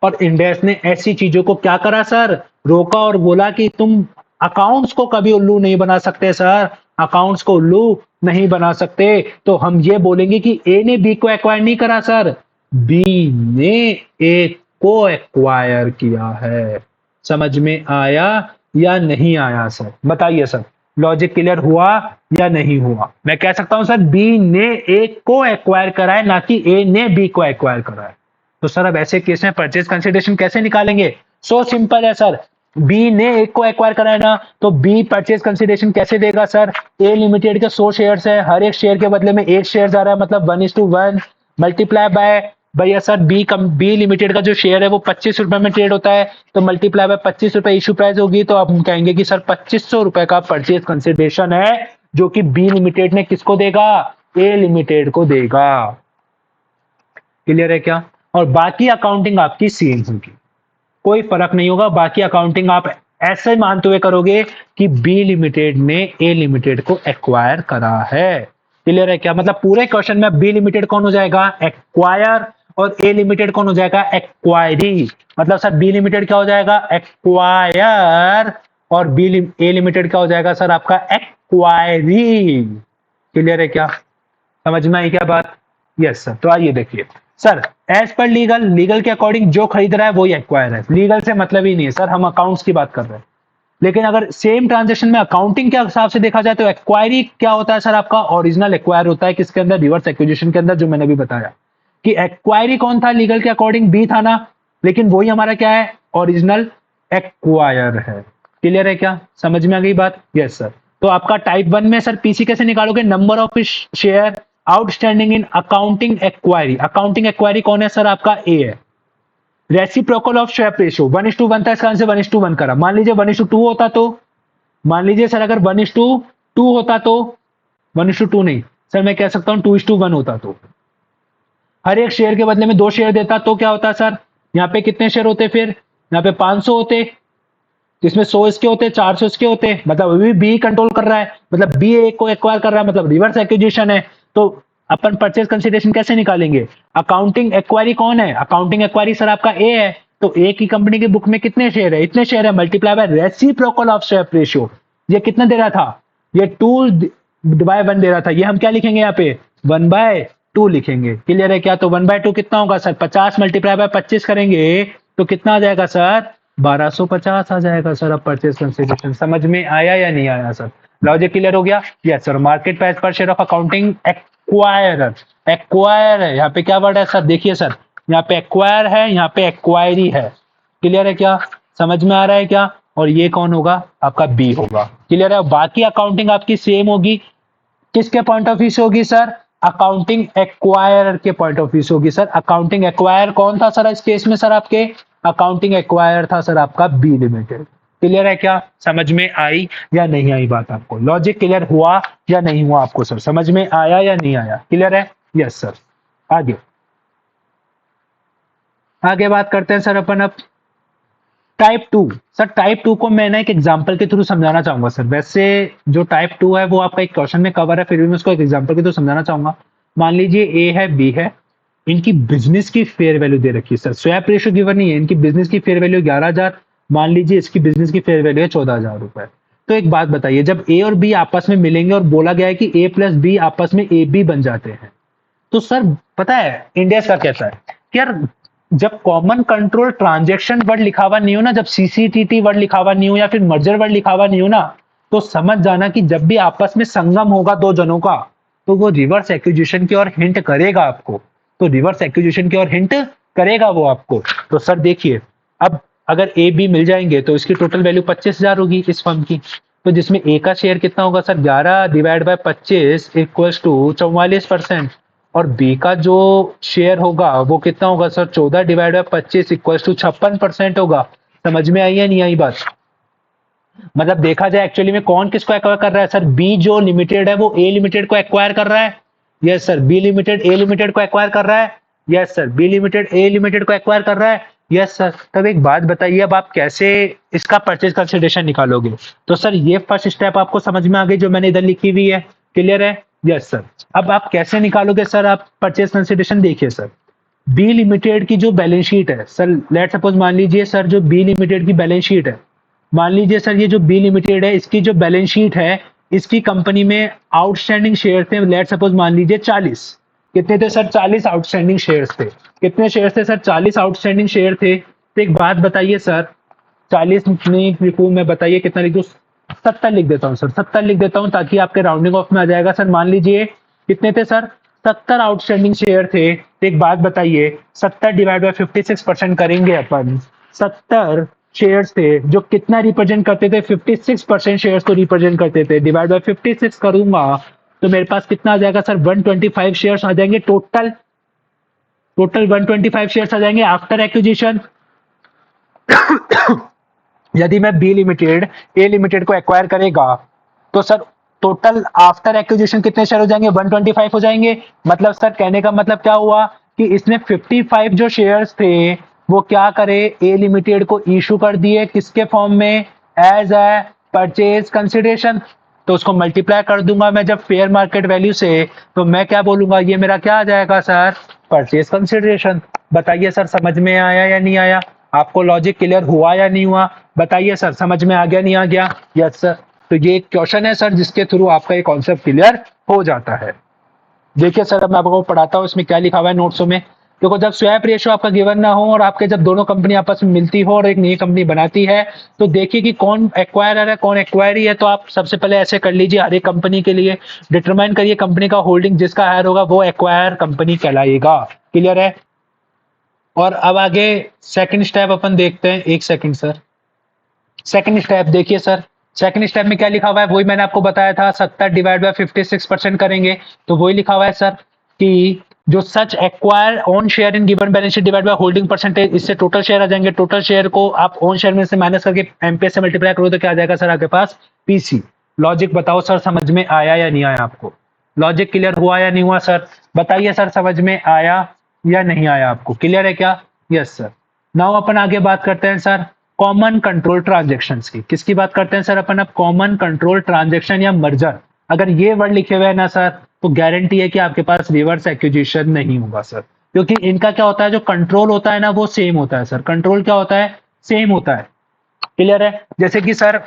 और इंडेस ने ऐसी चीजों को क्या करा सर? रोका, और बोला कि तुम अकाउंट्स को कभी उल्लू नहीं बना सकते सर, अकाउंट्स को उल्लू नहीं बना सकते। तो हम ये बोलेंगे कि ए ने बी को एक्वायर नहीं करा सर, बी ने ए को एक्वायर किया है। समझ में आया या नहीं आया सर? बताइए सर, लॉजिक क्लियर हुआ या नहीं हुआ? मैं कह सकता हूं सर बी ने ए को एक्वायर करा है, ना कि ए ने बी को एक्वायर करा है। तो सर अब ऐसे केस में परचेज कंसिडरेशन कैसे निकालेंगे? सो सिंपल है सर, बी ने ए को एक्वायर करा है ना, तो बी परचेज कंसिडरेशन कैसे देगा सर? ए लिमिटेड के 100 शेयर्स है, हर एक शेयर के बदले में 1 शेयर आ रहा है, मतलब 1:1 मल्टीप्लाई बाय भैया सर बी लिमिटेड का जो शेयर है वो 25 रुपए में ट्रेड होता है, तो मल्टीप्लाई बाय 25 रुपए इशू प्राइस होगी, तो आप कहेंगे कि सर 2500 रुपए का परचेज कंसिडरेशन है जो कि बी लिमिटेड ने किसको देगा? ए लिमिटेड को देगा। क्लियर है क्या? और बाकी अकाउंटिंग आपकी सेम होगी, कोई फर्क नहीं होगा। बाकी अकाउंटिंग आप ऐसे मानते हुए करोगे कि बी लिमिटेड ने ए लिमिटेड को एक्वायर करा है। क्लियर है क्या? मतलब पूरे क्वेश्चन में बी लिमिटेड कौन हो जाएगा? एक्वायर, और ए लिमिटेड कौन हो जाएगा? एक्वायरी। मतलब सर बी लिमिटेड क्या हो जाएगा? एक्वायर, और ए लिमिटेड क्या हो जाएगा सर? आपका एक्वायरी। क्लियर है क्या? समझ में आई क्या बात? Yes sir. तो आइए देखिए सर, एज पर लीगल के अकॉर्डिंग जो खरीद रहा है वही एक्वायर है, लीगल से मतलब ही नहीं है सर, हम अकाउंट्स की बात कर रहे हैं। लेकिन अगर सेम ट्रांजेक्शन में अकाउंटिंग के हिसाब से देखा जाए तो एक्वायरी क्या होता है सर? आपका ओरिजिनल एक्वायर होता है, किसके अंदर? रिवर्स एक्विजिशन के अंदर, जो मैंने भी बताया कि एक्वायरी कौन था लीगल के अकॉर्डिंग? बी था ना, लेकिन वही हमारा क्या है? ओरिजिनल एक्वायर है। क्लियर है क्या? समझ में आ गई बात? Yes sir. तो आपका टाइप 1 में सर पीसी कैसे निकालोगे? Number of share outstanding in accounting acquiree. Accounting acquiree कौन है सर? आपका ए है। रेसिप्रोकल ऑफ स्वैप रेशियो 1:1 था, इसका आंसर 1:1 करा। मान लीजिए 1:2 होता तो, मान लीजिए सर अगर 1:2 होता तो, 1:2 नहीं सर, मैं कह सकता हूं 2:1 होता तो, हर एक शेयर के बदले में 2 शेयर देता तो क्या होता सर? यहाँ पे कितने शेयर होते? फिर यहाँ पे 500 होते, इसमें 100 इसके होते, 400 इसके होते, मतलब अभी बी कंट्रोल कर रहा है, मतलब बी ए को एक्वायर कर रहा है, मतलब रिवर्स एक्विजिशन है। तो अपन परचेज कंसिडरेशन कैसे निकालेंगे? अकाउंटिंग एक्वायरी कौन है? अकाउंटिंग एक्वायरी सर आपका ए है, तो ए की कंपनी की बुक में कितने शेयर है? इतने शेयर है, multiply by reciprocal of swap ratio. ये कितना दे रहा था? ये 2/1 दे रहा था, ये हम क्या लिखेंगे यहाँ पे? 1/2 लिखेंगे। क्लियर है क्या? तो 1/2 कितना होगा सर? 50 मल्टीप्लाई बाय 25 करेंगे तो कितना आ जाएगा सर? 1250 आ जाएगा सर। अब परचेज कंसिडरेशन समझ में आया या नहीं आया सर? लॉजिक क्लियर हो गया? Yes sir. मार्केट प्राइस पर share of accounting acquirer, acquire है यहाँ पे, क्या वर्ड है सर? देखिए सर, यहाँ पे एक्वायर है, यहाँ पे एक्वायरी है। क्लियर है क्या? समझ में आ रहा है क्या? और ये कौन होगा? आपका बी होगा। क्लियर है? बाकी अकाउंटिंग आपकी सेम होगी, किसके पॉइंट ऑफ व्यू से होगी सर? अकाउंटिंग एक्वायर के पॉइंट ऑफ व्यू से होगी सर। अकाउंटिंग एक्वायर कौन था सर इस केस में? सर आपके अकाउंटिंग एक्वायर था सर आपका बी लिमिटेड। क्लियर है क्या? समझ में आई या नहीं आई बात आपको? लॉजिक क्लियर हुआ या नहीं हुआ आपको सर? समझ में आया या नहीं आया? क्लियर है? Yes sir. आगे आगे बात करते हैं सर अपन अब टाइप 2। सर टाइप 2 को मैं ना एक एग्जांपल के थ्रू समझाना चाहूंगा सर। वैसे जो टाइप 2 है वो आपका एक क्वेश्चन में कवर है, फिर भी मैं उसको एक एग्जांपल के थ्रू समझाना चाहूंगा। मान लीजिए ए है, बी है, इनकी बिजनेस की फेयर वैल्यू दे रखी है सर, स्वैप रेशियो गिवन नहीं है, इनकी बिजनेस की फेयर वैल्यू 11,000, मान लीजिए इसकी बिजनेस की फेयर वैल्यू है 14,000 रुपए। तो एक बात बताइए, जब ए और बी आपस में मिलेंगे और बोला गया है कि ए प्लस बी आपस में ए बी बन जाते हैं, तो सर पता है इंडिया का कैसा है कि यार जब कॉमन कंट्रोल ट्रांजेक्शन वर्ड लिखा हुआ नहीं हो ना, जब सीसीटीटी वर्ड लिखा हुआ नहीं हो या फिर मर्जर वर्ड लिखा हुआ नहीं हो ना, तो समझ जाना कि जब भी आपस में संगम होगा दो जनों का, तो वो रिवर्स एक्विजिशन की ओर हिंट करेगा आपको। तो रिवर्स एक्विजिशन की ओर हिंट करेगा वो आपको। तो सर देखिए, अब अगर ए बी मिल जाएंगे तो इसकी टोटल वैल्यू 25,000 होगी इस फर्म की। तो जिसमें ए का शेयर कितना होगा sir? 11 divide by 25 equals to 44%, और बी का जो शेयर होगा वो कितना होगा sir? 14 divide by 25 equals to 56% होगा। समझ में आई या नहीं आई बात? मतलब देखा जाए एक्चुअली में कौन किसको एक्वायर कर रहा है सर? बी जो लिमिटेड है वो ए लिमिटेड को एक्वायर कर रहा है। Yes sir. B limited A limited को एक्वायर कर रहा है। Yes sir. B limited A limited को एक्वायर कर रहा है। Yes sir. तब एक बात बताइए, अब आप कैसे इसका परचेज कंसिडरेशन निकालोगे? तो सर ये फर्स्ट स्टेप आपको समझ में आ गई जो मैंने इधर लिखी हुई है। क्लियर है? Yes sir. अब आप कैसे निकालोगे सर? आप परचेज कंसिडरेशन देखिए सर, बी लिमिटेड की जो बैलेंस शीट है सर, लेट सपोज मान लीजिए सर जो बी लिमिटेड की बैलेंस शीट है, मान लीजिए सर ये जो बी लिमिटेड है इसकी जो बैलेंस शीट है इसकी कंपनी में आउटस्टैंडिंग शेयर थे, लेट सपोज मान लीजिए 40। कितने थे सर? 40 आउटस्टैंडिंग शेयर्स थे। कितने शेयर थे सर? 40 आउटस्टैंडिंग शेयर थे। तो एक बात बताइए सर, 40 नहीं लिखूं मैं, बताइए कितना लिख दूं? 70 लिख देता हूं सर, 70 लिख देता हूं ताकि आपके राउंडिंग ऑफ में आ जाएगा। सर मान लीजिए कितने थे सर? 70 आउटस्टैंडिंग शेयर थे। तो एक बात बताइए, 70 डिवाइड बाय 56% करेंगे अपन। 70 शेयर्स थे जो कितना रिप्रेजेंट करते थे? 56% शेयर्स को रिप्रेजेंट करते थे। डिवाइड बाय 56 करूंगा तो मेरे पास कितना आ जाएगा सर? 125 शेयर्स आ जाएंगे टोटल। टोटल 125 शेयर्स आ जाएंगे आफ्टर एक्विजिशन। यदि मैं बी लिमिटेड ए लिमिटेड को एक्वायर करेगा तो सर टोटल आफ्टर एक्विजिशन कितने शेयर हो जाएंगे? 125 हो जाएंगे। मतलब सर कहने का मतलब क्या हुआ कि इसने 55 जो शेयर्स थे वो क्या करे? ए लिमिटेड को इशू कर दिए। किसके फॉर्म में? As a purchase consideration. तो उसको मल्टीप्लाई कर दूंगा मैं जब फेयर मार्केट वैल्यू से, तो मैं क्या बोलूंगा? ये मेरा क्या आ जाएगा सर? Purchase consideration. बताइए सर समझ में आया या नहीं आया? आपको लॉजिक क्लियर हुआ या नहीं हुआ? बताइए सर समझ में आ गया नहीं आ गया? Yes sir. तो ये एक क्वेश्चन है सर जिसके थ्रू आपका ये कॉन्सेप्ट क्लियर हो जाता है। देखिए सर अब मैं आपको पढ़ाता हूँ इसमें क्या लिखा हुआ है नोट्सों में। देखो जब स्वैप रेशियो आपका गिवन ना हो और आपके जब दोनों कंपनी आपस में मिलती हो और एक नई कंपनी बनाती है, तो देखिए कि कौन एक्वायरर है कौन एक्वायरी है। तो आप सबसे पहले ऐसे कर लीजिए, हर एक कंपनी के लिए डिटरमाइन करिए कंपनी का होल्डिंग जिसका हायर होगा वो एक्वायर कंपनी कहलाएगा। क्लियर है? और अब आगे सेकंड स्टेप अपन देखते हैं। एक सेकंड सर, सेकंड स्टेप देखिए सर। सेकंड स्टेप में क्या लिखा हुआ है? वही मैंने आपको बताया था, 70 डिवाइड बाय 56% करेंगे। तो वही लिखा हुआ है सर कि जो such acquire own share in given balance sheet divide by holding percentage, इससे टोटल शेयर आ जाएंगे। टोटल शेयर को आप ओन शेयर में से माइनस करके एमपीएस से मल्टीप्लाई करो तो क्या आ जाएगा सर आपके पास? पीसी। लॉजिक बताओ सर समझ में आया या नहीं आया आपको? लॉजिक क्लियर हुआ या नहीं हुआ सर? बताइए सर समझ में आया या नहीं आया आपको? क्लियर है क्या? Yes sir. नाउ अपन आगे बात करते हैं सर कॉमन कंट्रोल ट्रांजेक्शन की। किसकी बात करते हैं सर अपन? अब कॉमन कंट्रोल ट्रांजेक्शन या मर्जर। अगर ये वर्ड लिखे हुए हैं ना सर तो गारंटी है कि आपके पास रिवर्स एक्विजिशन नहीं होगा सर, क्योंकि इनका क्या होता है, जो कंट्रोल होता है ना वो सेम होता है सर। कंट्रोल क्या होता है? सेम होता है। क्लियर है? जैसे कि sir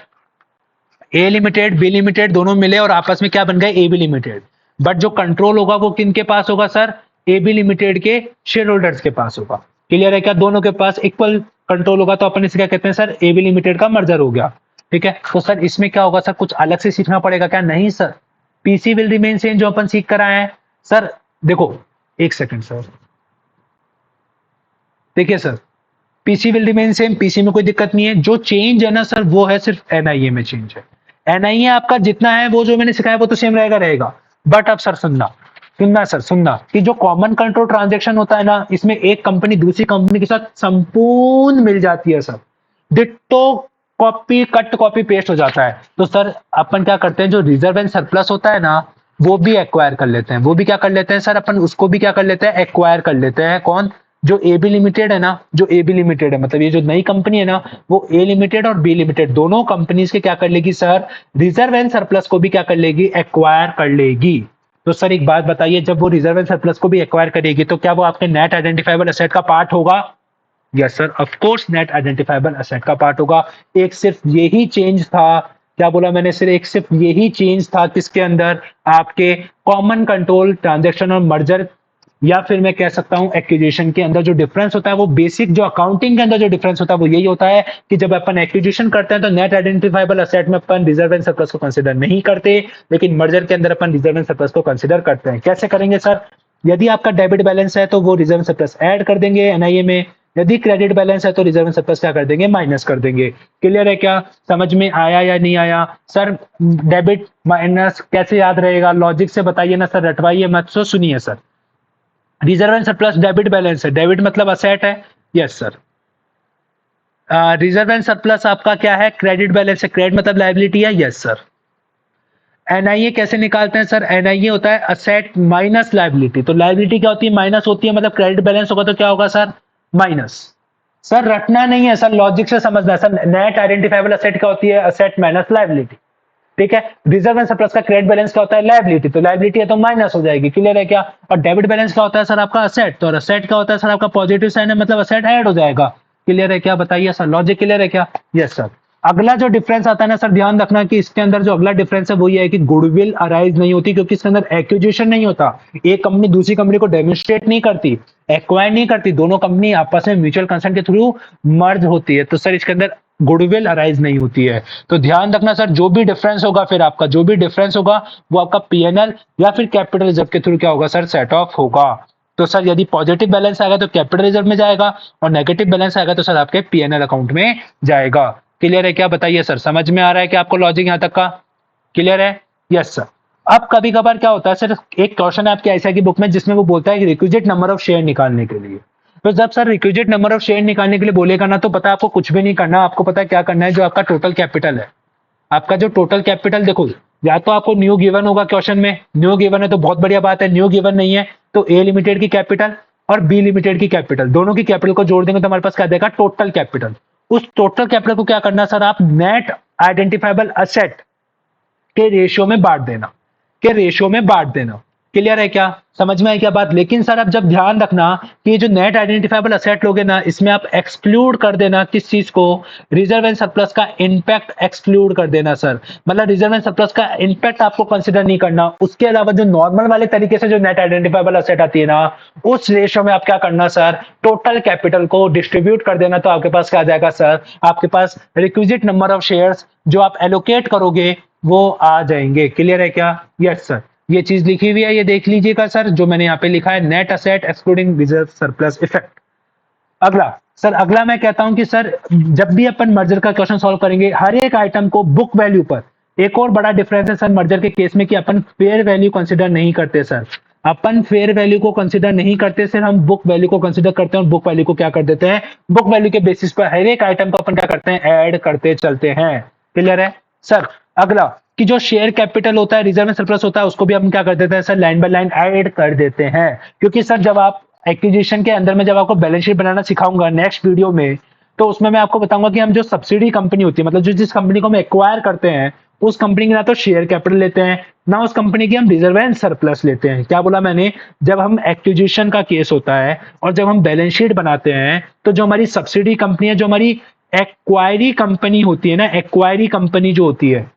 A limited B limited दोनों मिले और आपस में क्या बन गए? A B limited. बट जो कंट्रोल होगा वो किन के पास होगा सर? ए बी लिमिटेड के शेयर होल्डर्स के पास होगा। क्लियर है क्या? दोनों के पास इक्वल कंट्रोल होगा तो अपन इसे क्या कहते हैं सर? ए बी लिमिटेड का मर्जर हो गया। ठीक है, तो सर इसमें क्या होगा सर? कुछ अलग से सीखना पड़ेगा क्या? नहीं sir, PC will remain same जो अपन सीख कर आए हैं। सर देखो एक सेकंड सर, देखिए sir PC will remain same, PC में कोई दिक्कत नहीं है। जो चेंज है ना सर वो है सिर्फ एनआईए में चेंज है। एनआईए आपका जितना है वो जो मैंने सिखाया वो तो सेम रहेगा रहेगा। बट अब सर सुनना सुनना सर सुनना कि जो कॉमन कंट्रोल ट्रांजेक्शन होता है ना, इसमें एक कंपनी दूसरी कंपनी के साथ संपूर्ण मिल जाती है sir. Ditto copy cut copy paste हो जाता है। तो सर अपन क्या करते हैं, जो रिजर्व एंड सरप्लस होता है ना वो भी एक्वायर कर लेते हैं। वो भी क्या कर लेते हैं सर? अपन उसको भी क्या कर लेते हैं? एक्वायर कर लेते हैं। कौन? जो ए बी लिमिटेड है ना, जो ए बी लिमिटेड है मतलब ये जो नई कंपनी है ना, वो ए लिमिटेड और बी लिमिटेड दोनों कंपनीज के क्या कर लेगी सर? रिजर्व एंड सरप्लस को भी क्या कर लेगी? एक्वायर कर लेगी। तो सर एक बात बताइए, जब वो रिजर्व एंड सरप्लस को भी एक्वायर करेगी तो क्या वो आपके नेट आइडेंटिफाइबल एसेट का पार्ट होगा? Yes sir, of course net identifiable asset का पार्ट होगा। एक सिर्फ यही चेंज था, क्या बोला मैंने? सिर्फ एक सिर्फ यही चेंज था किसके अंदर? आपके कॉमन कंट्रोल ट्रांजैक्शन और मर्जर या फिर मैं कह सकता हूं एक्विजिशन के अंदर जो डिफरेंस होता है वो बेसिक, जो अकाउंटिंग के अंदर जो डिफरेंस होता है वो यही होता है कि जब अपन एक्विजिशन करते हैं तो नेट आइडेंटिफाइबल असेट में अपन रिजर्व एंड सरप्लस को कंसीडर नहीं करते, लेकिन मर्जर के अंदर अपन रिजर्व एंड सरप्लस को कंसीडर करते हैं। कैसे करेंगे सर? यदि आपका डेबिट बैलेंस है तो वो रिजर्व एंड सरप्लस ऐड कर देंगे एनआईए में। यदि क्रेडिट बैलेंस है तो रिजर्व एंड सरप्लस क्या कर देंगे? माइनस कर देंगे। क्लियर है क्या? समझ में आया या नहीं आया? सर डेबिट माइनस कैसे याद रहेगा? लॉजिक से बताइए ना सर, रटवाइए मत। सो सुनिए sir, reserve and surplus debit balance है। डेबिट मतलब असेट है। Yes sir. Reserve and surplus आपका क्या है? क्रेडिट बैलेंस है। क्रेडिट मतलब लायबिलिटी है। Yes sir. एनआईए कैसे निकालते हैं सर? एनआईए होता है असेट माइनस लायबिलिटी। तो लायबिलिटी क्या होती है? माइनस होती है, मतलब क्रेडिट बैलेंस होगा तो क्या होगा सर? माइनस। सर रटना नहीं है सर, लॉजिक से समझना है सर। नेट आइडेंटिफाइबल असेट क्या होती है? Asset minus liability. ठीक है। रिजर्व एंड सरप्लस का क्रेडिट बैलेंस क्या होता है? लायबिलिटी। तो लायबिलिटी है तो माइनस हो जाएगी। क्लियर है क्या? और डेबिट बैलेंस क्या होता है सर? आपका असेट। तो असेट क्या होता है सर? आपका पॉजिटिव साइन है, मतलब असेट ऐड हो जाएगा। क्लियर है क्या? बताइए सर, लॉजिक क्लियर है क्या? Yes sir. अगला जो डिफरेंस आता है ना सर, ध्यान रखना कि इसके अंदर जो अगला डिफरेंस है वो ये है कि गुडविल अराइज नहीं होती, क्योंकि इसके अंदर एक्विजिशन नहीं होता। एक कंपनी दूसरी कंपनी को डेमोन्स्ट्रेट नहीं करती, एक्वायर नहीं करती, दोनों कंपनी आपस में म्यूचुअल कंसेंट के थ्रू मर्ज होती है, तो सर इसके अंदर गुडविल अराइज नहीं होती है। तो ध्यान रखना सर, जो भी डिफरेंस होगा, फिर आपका जो भी डिफरेंस होगा वो आपका पीएनएल या फिर कैपिटल रिजर्व के थ्रू क्या होगा सर, सेट ऑफ होगा। तो सर यदि पॉजिटिव बैलेंस आएगा तो कैपिटल रिजर्व में जाएगा, और नेगेटिव बैलेंस आएगा तो सर आपके पीएनएल अकाउंट में जाएगा। क्लियर है क्या, बताइए सर, समझ में आ रहा है कि आपको लॉजिक यहां तक का क्लियर है? Yes sir. अब कभी कभार क्या होता है सर, एक क्वेश्चन है आपके आईसीआई की बुक में जिसमें वो बोलता है कि रिक्विजिट नंबर ऑफ शेयर निकालने के लिए। तो जब sir requisite number of share निकालने के लिए बोलेगा ना, तो पता है आपको कुछ भी नहीं करना, आपको पता है क्या करना है, जो आपका टोटल कैपिटल है, आपका जो टोटल कैपिटल देखो, या तो आपको न्यू गिवन होगा क्वेश्चन में, न्यू गिवन है तो बहुत बढ़िया बात है, न्यू गिवन नहीं है तो ए लिमिटेड की कैपिटल और बी लिमिटेड की कैपिटल, दोनों की कैपिटल को जोड़ देंगे तो हमारे पास क्या देगा, टोटल कैपिटल। उस टोटल कैपिटल को क्या करना सर, आप नेट आइडेंटिफाइबल असेट के रेशियो में बांट देना, के रेशियो में बांट देना। क्लियर है क्या, समझ में आई क्या बात? लेकिन सर अब जब ध्यान रखना कि ये जो नेट आइडेंटिफाइबल असेट लोगे ना, इसमें आप एक्सक्लूड कर देना किस चीज को, रिजर्व एंड सरप्लस का इम्पैक्ट एक्सक्लूड कर देना सर। मतलब रिजर्व एंड सरप्लस का इम्पैक्ट आपको कंसिडर नहीं करना, उसके अलावा जो नॉर्मल वाले तरीके से जो नेट आइडेंटिफाइबल असेट आती है ना, उस रेशियो में आप क्या करना सर, टोटल कैपिटल को डिस्ट्रीब्यूट कर देना, तो आपके पास क्या आ जाएगा सर, आपके पास रिक्विजिट नंबर ऑफ शेयर्स जो आप एलोकेट करोगे वो आ जाएंगे। क्लियर है क्या? यस सर, ये चीज लिखी हुई है, ये देख लीजिएगा सर, जो मैंने यहाँ पे लिखा है, net asset excluding reserve surplus effect. अगला सर, अगला मैं कहता हूं कि सर जब भी अपन मर्जर का क्वेश्चन सॉल्व करेंगे, हर एक आइटम को बुक वैल्यू पर, एक और बड़ा डिफरेंस है सर मर्जर के केस में कि अपन फेयर वैल्यू कंसिडर नहीं करते सर, अपन फेयर वैल्यू को कंसिडर नहीं करते सर, हम बुक वैल्यू को कंसिडर करते हैं, और बुक वैल्यू को क्या कर देते हैं, बुक वैल्यू के बेसिस पर हर एक आइटम को अपन क्या करते हैं, ऐड करते चलते हैं। क्लियर है सर? अगला कि जो शेयर कैपिटल होता है, रिजर्व में सरप्लस होता है, उसको भी हम क्या कर देते हैं sir, line by line add कर देते हैं। क्योंकि सर जब आप एक्विजिशन के अंदर में जब आपको बैलेंस शीट बनाना सिखाऊंगा नेक्स्ट वीडियो में, तो उसमें मैं आपको बताऊंगा कि हम जो सब्सिडी कंपनी होती है, मतलब जो जिस कंपनी को हम एक्वायर करते हैं, उस कंपनी की ना तो शेयर कैपिटल लेते हैं, ना उस कंपनी की हम रिजर्व एंड सरप्लस लेते हैं। क्या बोला मैंने? जब हम एक्विजिशन का केस होता है और जब हम बैलेंस शीट बनाते हैं, तो जो हमारी सब्सिडी कंपनी है, जो हमारी एक्वायरी कंपनी होती है ना, एक्वायरी कंपनी जो होती है,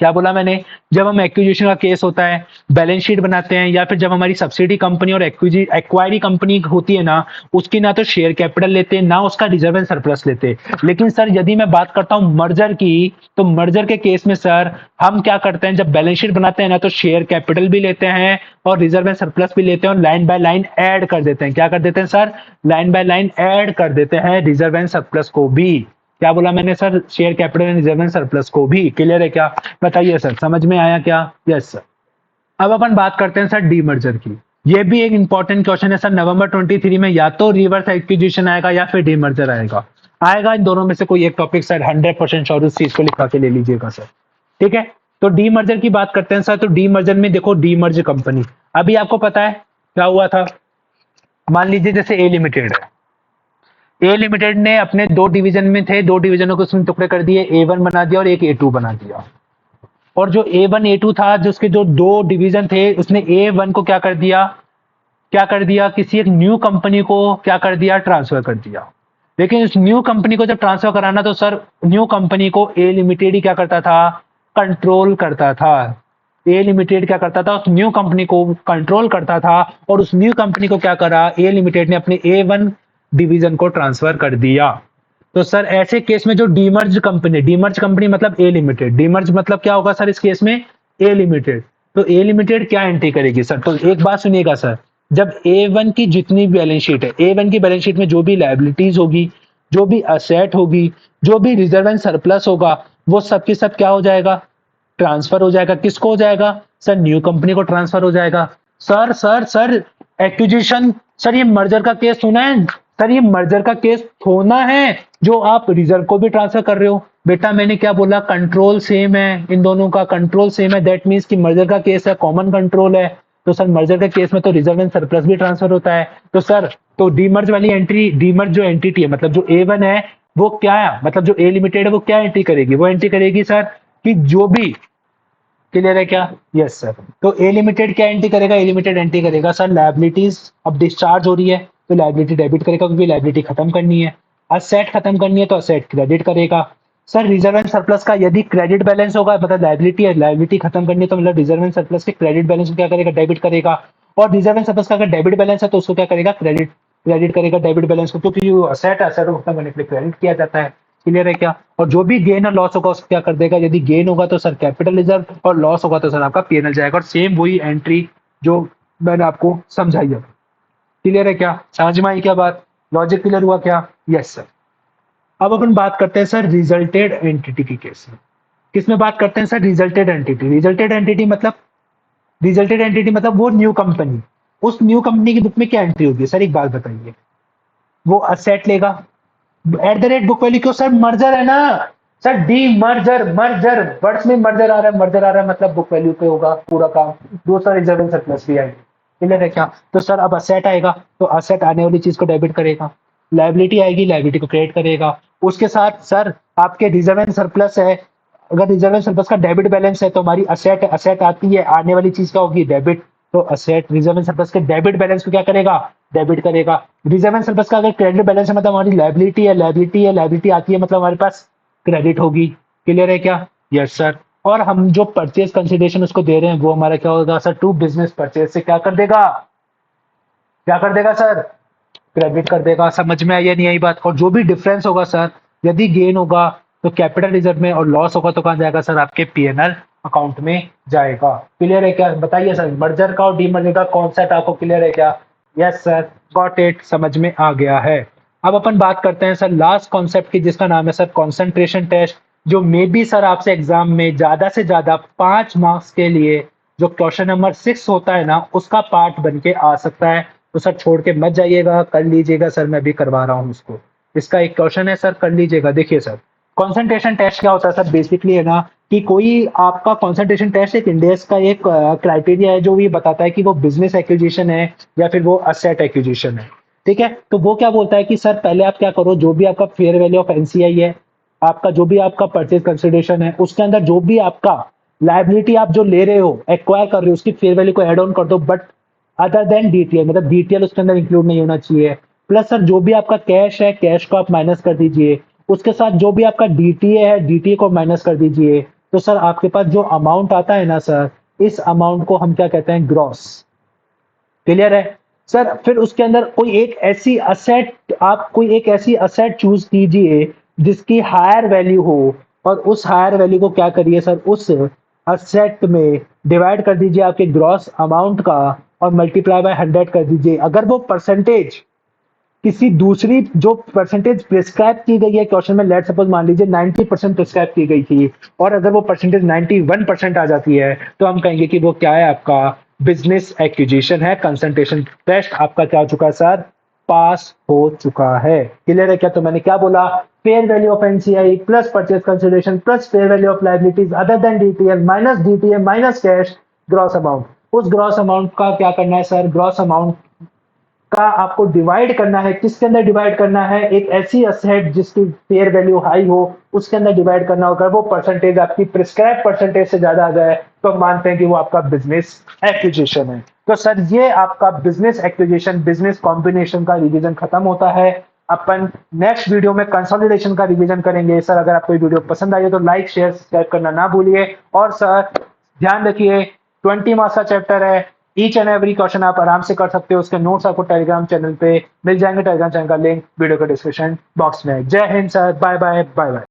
क्या बोला मैंने, जब हम एक्विजिशन का केस होता है, बैलेंस शीट बनाते हैं, या फिर जब हमारी सब्सिडी कंपनी और एक्वायरी कंपनी होती है ना, उसकी ना तो शेयर कैपिटल लेते हैं, ना उसका रिजर्व एंड सरप्लस लेते। लेकिन सर यदि मैं बात करता हूं मर्जर की, तो मर्जर के केस में सर हम क्या करते हैं, जब बैलेंस शीट बनाते हैं ना, तो शेयर कैपिटल भी लेते हैं और रिजर्व एंड सरप्लस भी लेते हैं, और लाइन बाय लाइन ऐड कर देते हैं। क्या कर देते हैं sir? Line by line add कर देते हैं रिजर्व एंड सरप्लस को भी। क्या बोला मैंने sir? Share capital and reserve and surplus को भी। क्लियर है क्या? बताइए सर, समझ में आया क्या? Yes sir. अब अपन बात करते हैं सर डीमर्जर की। ये भी एक इंपॉर्टेंट क्वेश्चन है सर, नवंबर 23 में या तो रिवर्स एक्विजिशन आएगा या फिर डीमर्जर आएगा, आएगा इन दोनों में से कोई एक टॉपिक सर, 100% श्योर, उस चीज को लिखा के ले लीजिएगा सर। ठीक है, तो डीमर्जर की बात करते हैं सर। तो डीमर्जर में देखो, डीमर्ज कंपनी, अभी आपको पता है क्या हुआ था, मान लीजिए जैसे ए लिमिटेड है, ए लिमिटेड ने अपने दो डिवीजन में थे, दो डिवीजनों को उसने टुकड़े कर दिए, A1 बना दिया और एक A2 बना दिया। और जो A1 A2 था, जो उसके जो दो डिवीजन थे, उसने A1 को क्या कर दिया, क्या कर दिया, किसी एक न्यू कंपनी को क्या कर दिया, ट्रांसफर कर दिया। लेकिन उस न्यू कंपनी को जब ट्रांसफर कराना, तो सर न्यू कंपनी को ए लिमिटेड ही क्या करता था, कंट्रोल करता था। ए लिमिटेड क्या करता था, उस न्यू कंपनी को कंट्रोल करता था, और उस न्यू कंपनी को क्या करा, ए लिमिटेड ने अपने A1 डिवीजन को ट्रांसफर कर दिया। तो सर ऐसे केस में जो डीमर्ज कंपनी मतलब ए लिमिटेड, डीमर्ज मतलब क्या होगा सर इस केस में, ए लिमिटेड। तो ए लिमिटेड क्या एंट्री करेगी सर, तो एक बात सुनिएगा सर, जब A1 की जितनी बैलेंस शीट है, A1 की बैलेंस शीट में जो भी लायबिलिटीज होगी, जो भी असेट होगी, जो भी रिजर्व एंड सरप्लस होगा, वो सब की सब क्या हो जाएगा, ट्रांसफर हो जाएगा। किसको हो जाएगा सर? न्यू कंपनी को ट्रांसफर हो जाएगा। सर एक्विजिशन, सर ये मर्जर का केस होना है सर, ये मर्जर का केस होना है, जो आप रिजर्व को भी ट्रांसफर कर रहे हो। बेटा मैंने क्या बोला, कंट्रोल सेम है, इन दोनों का कंट्रोल सेम है, दैट मीन्स कि मर्जर का केस है, कॉमन कंट्रोल है। तो सर मर्जर के केस में तो रिजर्व एंड सरप्लस भी ट्रांसफर होता है। तो सर तो डीमर्ज वाली एंट्री, डीमर्ज जो एंटिटी है, मतलब जो A1 है, वो क्या है, मतलब जो ए लिमिटेड है, वो क्या एंट्री करेगी, वो एंट्री करेगी सर कि जो भी, क्लियर है क्या? Yes sir. तो ए लिमिटेड क्या एंट्री करेगा, ए लिमिटेड एंट्री करेगा सर लायबिलिटीज, अब डिस्चार्ज हो रही है तो लायबिलिटी डेबिट करेगा, क्योंकि लायबिलिटी खत्म करनी है। असेट खत्म करनी है तो असेट क्रेडिट करेगा। सर रिजर्व एंड सरप्लस का यदि क्रेडिट बैलेंस होगा, मतलब लायबिलिटी है, लायबिलिटी खत्म करनी है, तो मतलब रिजर्व एंड सरप्लस के क्रेडिट बैलेंस को क्या करेगा, डेबिट करेगा। और रिजर्व एंड सरप्लस का अगर डेबिट बैलेंस है तो उसको क्या करेगा, क्रेडिट क्रेडिट करेगा डेबिट बैलेंस को, क्योंकि वो असेट असेट को खत्म करने के लिए क्रेडिट किया जाता है। क्लियर है क्या? और जो भी गेन और लॉस होगा उसको क्या कर देगा, यदि गेन होगा तो सर कैपिटल रिजर्व, और लॉस होगा तो सर आपका पीएनएल जाएगा। और सेम वही एंट्री जो मैंने आपको समझाई है। क्लियर है क्या? समझ में आई क्या बात? लॉजिक क्लियर हुआ क्या? Yes sir. अब अपन बात करते हैं सर रिजल्टेड एंटिटी की केस में। किसमें बात करते हैं sir? Resulted entity. Resulted entity मतलब वो न्यू कंपनी, उस न्यू कंपनी की बुक में क्या एंट्री होगी सर, एक बात बताइए। वो असेट लेगा at the rate book value, क्यों सर? मर्जर है ना sir, D merger, merger words में मर्जर आ रहा है, मर्जर आ रहा है मतलब बुक वैल्यू पे होगा पूरा काम। दूसरा रिजर्व एंड सरप्लस भी आएगी। क्लियर है क्या? तो सर अब असेट आएगा तो असेट आने वाली चीज को डेबिट करेगा, लायबिलिटी आएगी लायबिलिटी को क्रेडिट करेगा। उसके साथ सर आपके रिजर्व एंड सरप्लस है, अगर रिजर्व एंड सरप्लस का डेबिट बैलेंस है तो हमारी असेट असेट आती है, आने वाली चीज क्या होगी, डेबिट। तो असेट रिजर्व एंड सरप्लस के डेबिट बैलेंस को क्या करेगा, डेबिट करेगा। रिजर्व एंड सरप्लस का अगर क्रेडिट बैलेंस है मतलब हमारी लायबिलिटी है, लायबिलिटी आती है मतलब हमारे पास क्रेडिट होगी। क्लियर है क्या? Yes sir. और हम जो परचेज कंसिडरेशन उसको दे रहे हैं वो हमारा क्या होगा सर, टू बिजनेस परचेज से क्या कर देगा, क्या कर देगा सर, क्रेडिट कर देगा। समझ में आई या नहीं आई बात? और जो भी डिफरेंस होगा सर, यदि गेन होगा तो कैपिटल रिजर्व में, और लॉस होगा तो कहाँ जाएगा सर, आपके पीएनएल अकाउंट में जाएगा। क्लियर है क्या? बताइए सर, मर्जर का और डीमर्जर का कॉन्सेप्ट आपको क्लियर है क्या? यस सर, गॉट इट, समझ में आ गया है। अब अपन बात करते हैं सर लास्ट कॉन्सेप्ट की, जिसका नाम है सर कॉन्सेंट्रेशन टेस्ट, जो मे बी सर आपसे एग्जाम में ज्यादा से ज्यादा 5 मार्क्स के लिए जो क्वेश्चन नंबर 6 होता है ना, उसका पार्ट बन के आ सकता है। तो सर छोड़ के मत जाइएगा, कर लीजिएगा सर, मैं भी करवा रहा हूँ उसको। इसका एक क्वेश्चन है सर, कर लीजिएगा। देखिए सर, कंसंट्रेशन टेस्ट क्या होता है सर, बेसिकली है ना कि कोई आपका कंसंट्रेशन टेस्ट एक इंडेक्स का एक क्राइटेरिया है जो ये बताता है कि वो बिजनेस एक्विजिशन है या फिर वो असेट एक्विजिशन है। ठीक है, तो वो क्या बोलता है कि सर पहले आप क्या करो, जो भी आपका फेयर वैल्यू ऑफ एनसीआई है, आपका जो भी आपका परचेज कंसिडरेशन है, उसके अंदर जो भी आपका लायबिलिटी आप जो ले रहे हो, एक्वायर कर रहे हो, उसकी फेयर वैल्यू को एड ऑन कर दो, बट अदर देन डीटीएल, मतलब डीटीएल उसके अंदर इंक्लूड नहीं होना चाहिए। प्लस सर जो भी आपका कैश है, कैश को आप माइनस कर दीजिए, उसके साथ जो भी आपका डीटीए है, डीटीए को माइनस कर दीजिए। तो सर आपके पास जो अमाउंट आता है ना सर, इस अमाउंट को हम क्या कहते हैं, ग्रॉस। क्लियर है सर? फिर उसके अंदर कोई एक ऐसी असेट, आप कोई एक ऐसी असेट चूज कीजिए जिसकी हायर वैल्यू हो, और उस हायर वैल्यू को क्या करिए सर, उस असेट में डिवाइड कर दीजिए आपके ग्रॉस अमाउंट का, और मल्टीप्लाई बाय 100 कर दीजिए। अगर वो परसेंटेज किसी दूसरी जो परसेंटेज प्रिस्क्राइब की गई है क्वेश्चन में, लेट सपोज मान लीजिए 90% प्रिस्क्राइब की गई थी, और अगर वो परसेंटेज 91% आ जाती है, तो हम कहेंगे कि वो क्या है, आपका बिजनेस एक्विजिशन है। कंसंट्रेशन टेस्ट आपका क्या हो चुका है सर, पास हो चुका है। क्लियर है क्या? तो मैंने क्या बोला, fair value of NCI plus purchase consideration plus fair value of liabilities other than DTL minus DTL minus cash, gross amount. उस ग्रॉस अमाउंट का क्या करना है सर, ग्रॉस अमाउंट का आपको डिवाइड करना है। किसके अंदर डिवाइड करना है, एक ऐसी असेट जिसकी फेयर वैल्यू हाई हो, उसके अंदर डिवाइड करना होगा। वो परसेंटेज आपकी प्रिस्क्राइब परसेंटेज से ज्यादा आ जाए तो हम मानते हैं कि वो आपका बिजनेस एक्विजिशन है। तो सर ये आपका बिजनेस एक्विजिशन, बिजनेस कॉम्बिनेशन का रिवीजन खत्म होता है। अपन नेक्स्ट वीडियो में कंसोलिडेशन का रिवीजन करेंगे। सर अगर आपको ये वीडियो पसंद आई है तो लाइक शेयर सब्सक्राइब करना ना भूलिए। और सर ध्यान रखिए, 20 मार्क्स का चैप्टर है, ईच एंड एवरी क्वेश्चन आप आराम से कर सकते हो। उसके नोट्स आपको टेलीग्राम चैनल पे मिल जाएंगे, टेलीग्राम चैनल का लिंक वीडियो के डिस्क्रिप्शन बॉक्स में। जय हिंद sir, bye bye bye bye.